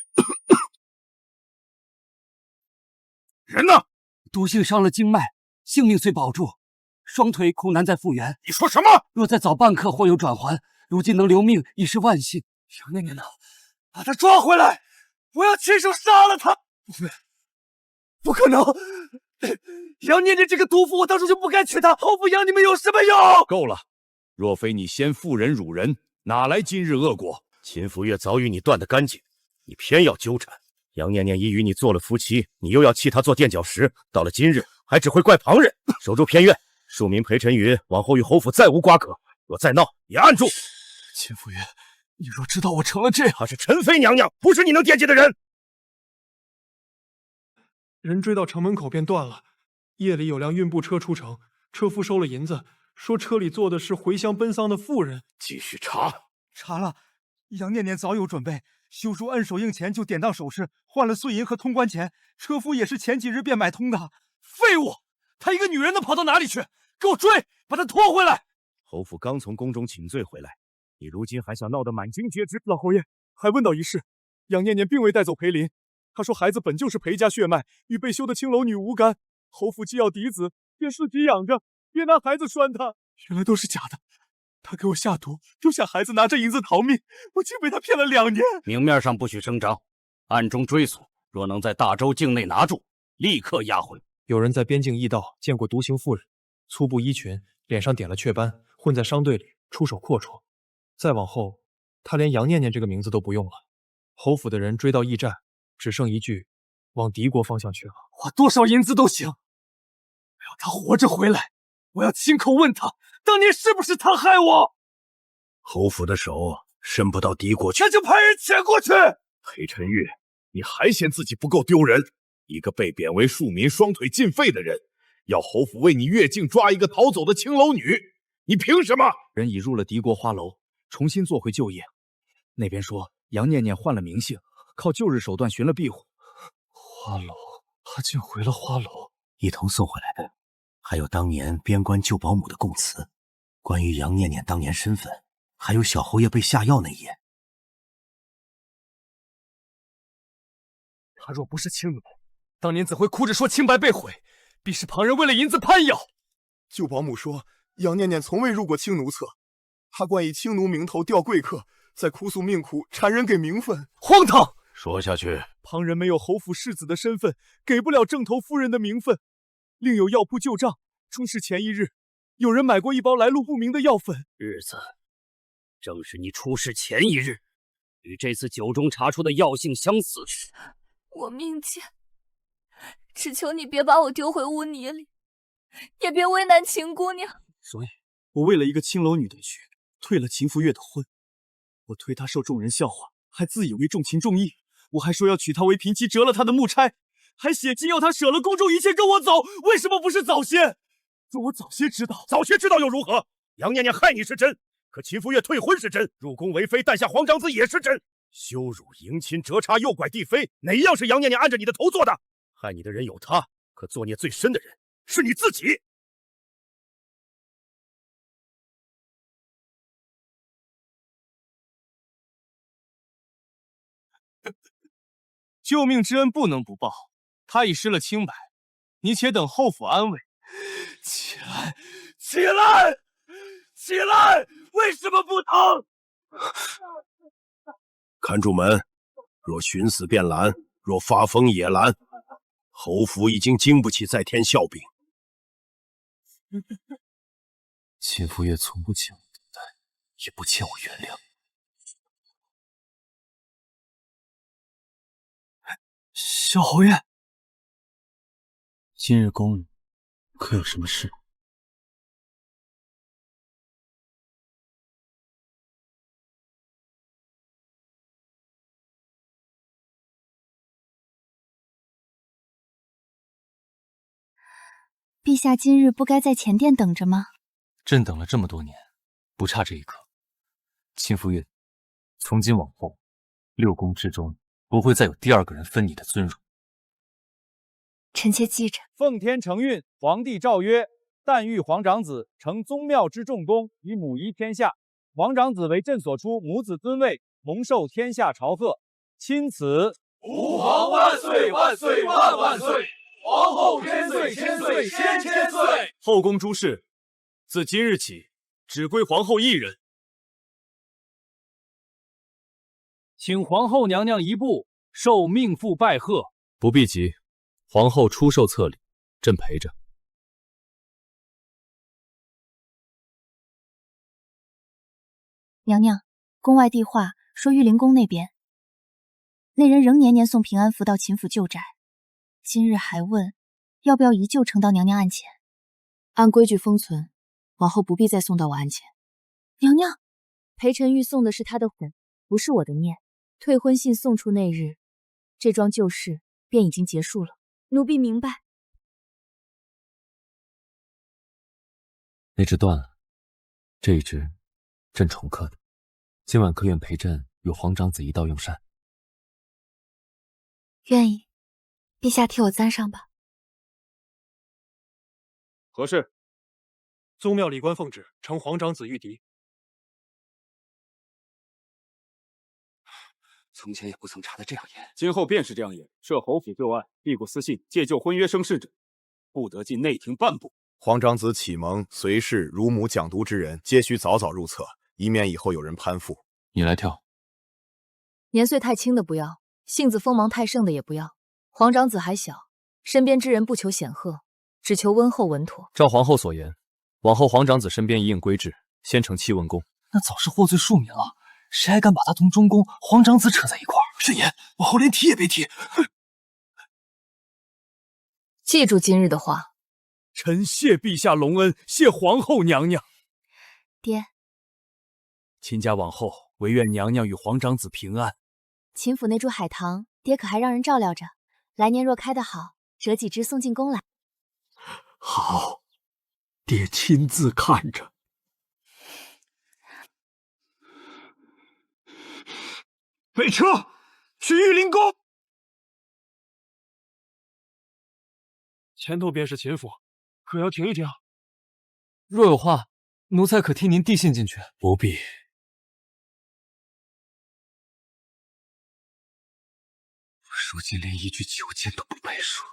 [SPEAKER 14] 人呢？
[SPEAKER 18] 毒性伤了经脉，性命虽保住，双腿恐难再复原。
[SPEAKER 14] 你说什么？
[SPEAKER 18] 若再早半刻或有转圜，如今能留命已是万幸。
[SPEAKER 19] 杨念念呢？把他抓回来！我要亲手杀了他！不可能！杨念念这个毒妇，我当初就不该娶她。侯府养你们有什么用？
[SPEAKER 12] 够了！若非你先妇人辱人，哪来今日恶果？秦福月早与你断得干净，你偏要纠缠。杨念念已与你做了夫妻，你又要弃她做垫脚石，到了今日还只会怪旁人。守住偏院，庶民裴晨宇往后与侯府再无瓜葛。若再闹，也按住。
[SPEAKER 19] 秦福月，你若知道我成了这样，
[SPEAKER 12] 她是陈妃娘娘，不是你能惦记的人。
[SPEAKER 8] 人追到城门口便断了。夜里有辆运布车出城，车夫收了银子，说车里坐的是回乡奔丧的妇人。
[SPEAKER 12] 继续查。
[SPEAKER 22] 查了，杨念念早有准备，修书按手印前就典当首饰，换了碎银和通关钱。车夫也是前几日便买通的。
[SPEAKER 19] 废物！她一个女人能跑到哪里去？给我追，把她拖回来！
[SPEAKER 12] 侯府刚从宫中请罪回来，你如今还想闹得满京皆知？
[SPEAKER 8] 老侯爷，还问到一事，杨念念并未带走裴林。他说孩子本就是裴家血脉，与被休的青楼女无干。侯府既要嫡子，便自己养着，别拿孩子拴他。原来都是假的，他给我下毒，就想孩子拿着银子逃命，我竟被他骗了2年。
[SPEAKER 11] 明面上不许声张，暗中追索，若能在大州境内拿住，立刻押回。
[SPEAKER 8] 有人在边境驿道见过独行妇人，粗布衣裙，脸上点了雀斑，混在商队里，出手阔绰。再往后，他连杨念念这个名字都不用了。侯府的人追到驿站，只剩一句往敌国方向去了。
[SPEAKER 19] 花多少银子都行，我要他活着回来，我要亲口问他，当年是不是他害我？
[SPEAKER 12] 侯府的手伸不到敌国去，
[SPEAKER 19] 那就派人潜过去。
[SPEAKER 14] 裴晨玉，你还嫌自己不够丢人？一个被贬为庶民、双腿尽废的人，要侯府为你越境抓一个逃走的青楼女，你凭什么？
[SPEAKER 23] 人已入了敌国花楼，重新做回旧业。那边说杨念念换了名姓，靠旧日手段寻了庇护。
[SPEAKER 19] 花楼，他竟回了花楼。
[SPEAKER 11] 一同送回来的，还有当年边关救保姆的供词，关于杨念念当年身份，还有小侯爷被下药那一页。
[SPEAKER 19] 他若不是青奴，当年怎会哭着说清白被毁？必是旁人为了银子攀咬。
[SPEAKER 8] 旧保姆说杨念念从未入过青奴册，他惯以青奴名头钓贵客，在哭诉命苦，缠人给名分。
[SPEAKER 19] 荒唐！
[SPEAKER 14] 说下去。
[SPEAKER 8] 旁人没有侯府世子的身份，给不了正头夫人的名分。另有药铺旧账，出事前一日，有人买过一包来路不明的药粉。
[SPEAKER 11] 日子正是你出事前一日，与这次酒中查出的药性相似。
[SPEAKER 24] 我命贱，只求你别把我丢回污泥里，也别为难秦姑娘。
[SPEAKER 22] 所以，我为了一个青楼女的血，退了秦福月的婚。我推她受众人笑话，还自以为重情重义。我还说要娶她为嫔妻，折了她的木差，还写信要她舍了宫中一切跟我走。为什么不是早先？若我早些知道，
[SPEAKER 12] 早些知道又如何？杨念念害你是真，可秦福月退婚是真，入宫为妃诞下皇长子也是真。羞辱、迎亲、折叉、诱拐帝妃，哪一样是杨念念按着你的头做的？害你的人有他，可作孽最深的人是你自己。
[SPEAKER 8] 救命之恩不能不报，他已失了清白，你且等后府安慰。
[SPEAKER 19] 起来，起来，起来！为什么不疼？
[SPEAKER 12] 看住门，若寻死便拦，若发疯也拦。侯府已经经不起再添笑柄。
[SPEAKER 5] 秦福月从不欠我等待，也不欠我原谅。
[SPEAKER 19] 小侯爷，
[SPEAKER 5] 今日宫里可有什么事？
[SPEAKER 4] 陛下今日不该在前殿等着吗？
[SPEAKER 1] 朕等了这么多年，不差这一刻。秦福月，从今往后，6宫之中不会再有第2个人分你的尊荣。
[SPEAKER 4] 臣妾记着。
[SPEAKER 25] 奉天承运，皇帝诏曰：但欲皇长子承宗庙之重功，以母仪天下。皇长子为朕所出，母子尊位，蒙受天下朝贺。钦此。
[SPEAKER 19] 吾皇万岁万岁万万岁！皇后千岁千岁千千岁！
[SPEAKER 8] 后宫诸事，自今日起只归皇后一人。
[SPEAKER 1] 请皇后娘娘一步，受命妇拜贺。
[SPEAKER 3] 不必急，皇后出售册礼，朕陪着。
[SPEAKER 4] 娘娘，宫外递话说玉灵宫那边，那人仍年年送平安符到秦府旧宅，今日还问要不要移旧呈到娘娘案前。
[SPEAKER 7] 按规矩封存，往后不必再送到我案前。
[SPEAKER 4] 娘娘，
[SPEAKER 10] 裴晨玉送的是他的魂，不是我的念。退婚信送出那日，这桩旧事便已经结束了。奴婢明白。
[SPEAKER 3] 那只断了，这一只朕重刻的，今晚可愿陪朕与皇长子一道用膳？
[SPEAKER 4] 愿意，陛下替我簪上吧。
[SPEAKER 8] 何事？宗庙礼官奉旨，呈皇长子御敌。
[SPEAKER 18] 从前也不曾查得这样严，
[SPEAKER 8] 今后便是这样严。设侯府旧案，避过私信，借就婚约生事者，不得进内廷半步。
[SPEAKER 2] 皇长子启蒙、随侍、乳母讲读之人，皆须早早入册，以免以后有人攀附。
[SPEAKER 3] 你来挑。
[SPEAKER 7] 年岁太轻的不要，性子锋芒太盛的也不要。皇长子还小，身边之人不求显赫，只求温厚稳妥。
[SPEAKER 3] 照皇后所言，往后皇长子身边一应规制，先成戚文公。
[SPEAKER 13] 那早是获罪数年了，谁还敢把他同中宫皇长子扯在一块儿？
[SPEAKER 19] 慎言，往后连提也别提。
[SPEAKER 7] 记住今日的话。
[SPEAKER 8] 臣谢陛下隆恩，谢皇后娘娘。
[SPEAKER 4] 爹，
[SPEAKER 8] 秦家往后唯愿娘娘与皇长子平安。
[SPEAKER 4] 秦府那株海棠，爹可还让人照料着，来年若开得好，折几枝送进宫来。
[SPEAKER 19] 好，爹亲自看着。备车，去玉灵宫。
[SPEAKER 8] 前头便是秦府，可要停一停。
[SPEAKER 13] 若有话，奴才可替您递信进去。
[SPEAKER 8] 不必。
[SPEAKER 19] 如今连一句求见都不配说。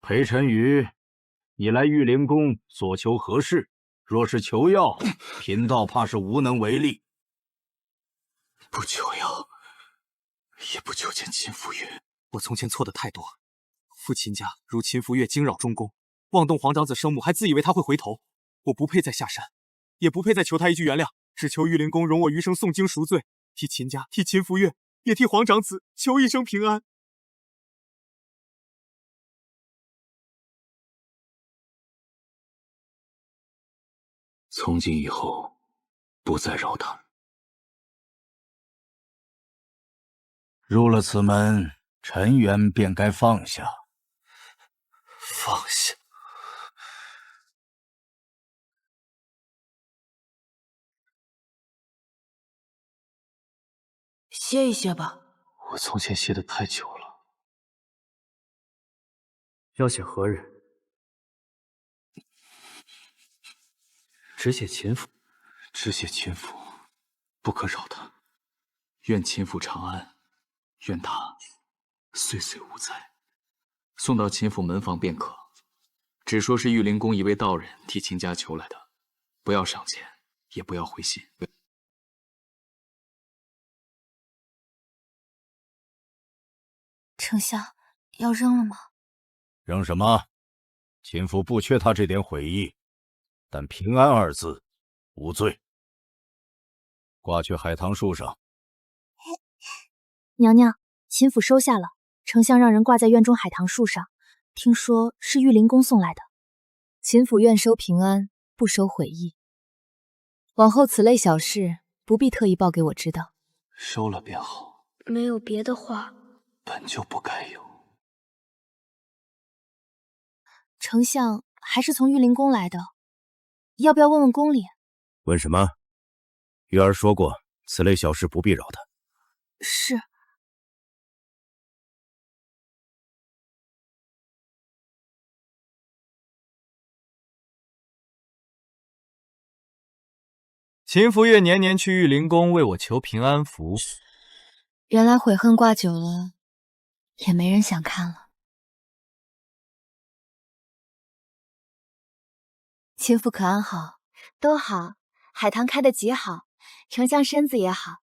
[SPEAKER 14] 裴晨宇，你来玉灵宫所求何事？若是求药，贫道怕是无能为力。
[SPEAKER 19] 不求药，也不求见秦福月。我从前错的太多，父秦家如秦福月惊扰中宫，妄动皇长子生母，还自以为他会回头。我不配再下山，也不配再求他一句原谅，只求玉灵宫容我余生诵经赎罪，替秦家，替秦福月，也替皇长子求一生平安。
[SPEAKER 14] 从今以后，不再扰他。入了此门，尘缘便该放下。
[SPEAKER 19] 放下。
[SPEAKER 7] 歇一歇吧。
[SPEAKER 19] 我从前歇得太久了。要写何日？只写秦府，只写秦府，不可扰他。愿秦府长安，愿他岁岁无灾。送到秦府门房便可，只说是玉灵宫一位道人替秦家求来的，不要赏钱，也不要回信。
[SPEAKER 4] 丞相，要扔了吗？
[SPEAKER 12] 扔什么？秦府不缺他这点悔意，但平安二字无罪，挂去海棠树上。
[SPEAKER 4] 娘娘，秦府收下了，丞相让人挂在院中海棠树上，听说是玉灵宫送来的。
[SPEAKER 7] 秦府愿收平安，不收悔意。往后此类小事不必特意报给我知道。
[SPEAKER 19] 收了便好。
[SPEAKER 24] 没有别的话，
[SPEAKER 19] 本就不该有。
[SPEAKER 4] 丞相还是从玉灵宫来的，要不要问问宫里？
[SPEAKER 12] 问什么？玉儿说过，此类小事不必扰他。
[SPEAKER 4] 是。
[SPEAKER 13] 秦福月年年去玉灵宫为我求平安符，
[SPEAKER 4] 原来悔恨挂久了，也没人想看了。亲父可安好？都好，海棠开得极好，丞相身子也好。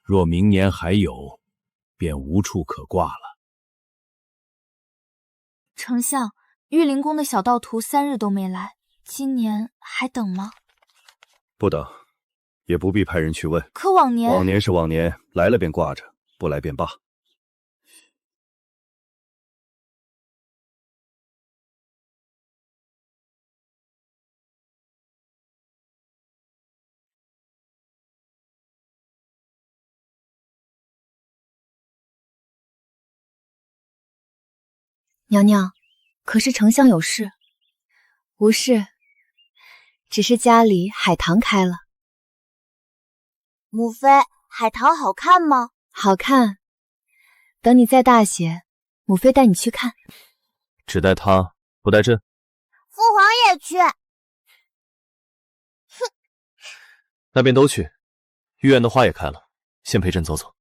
[SPEAKER 14] 若明年还有，便无处可挂了。
[SPEAKER 4] 丞相，玉灵宫的小道徒3日都没来，今年还等吗？
[SPEAKER 12] 不等，也不必派人去问。
[SPEAKER 4] 可往年……
[SPEAKER 12] 往年是往年，来了便挂着，不来便罢。
[SPEAKER 4] 娘娘，可是丞相有事？无事，只是家里海棠开了。
[SPEAKER 15] 母妃，海棠好看吗？
[SPEAKER 4] 好看。等你再大些，母妃带你去看。
[SPEAKER 3] 只带他，不带朕。
[SPEAKER 15] 父皇也去。
[SPEAKER 3] 那便都去。御苑的花也开了，先陪朕走走。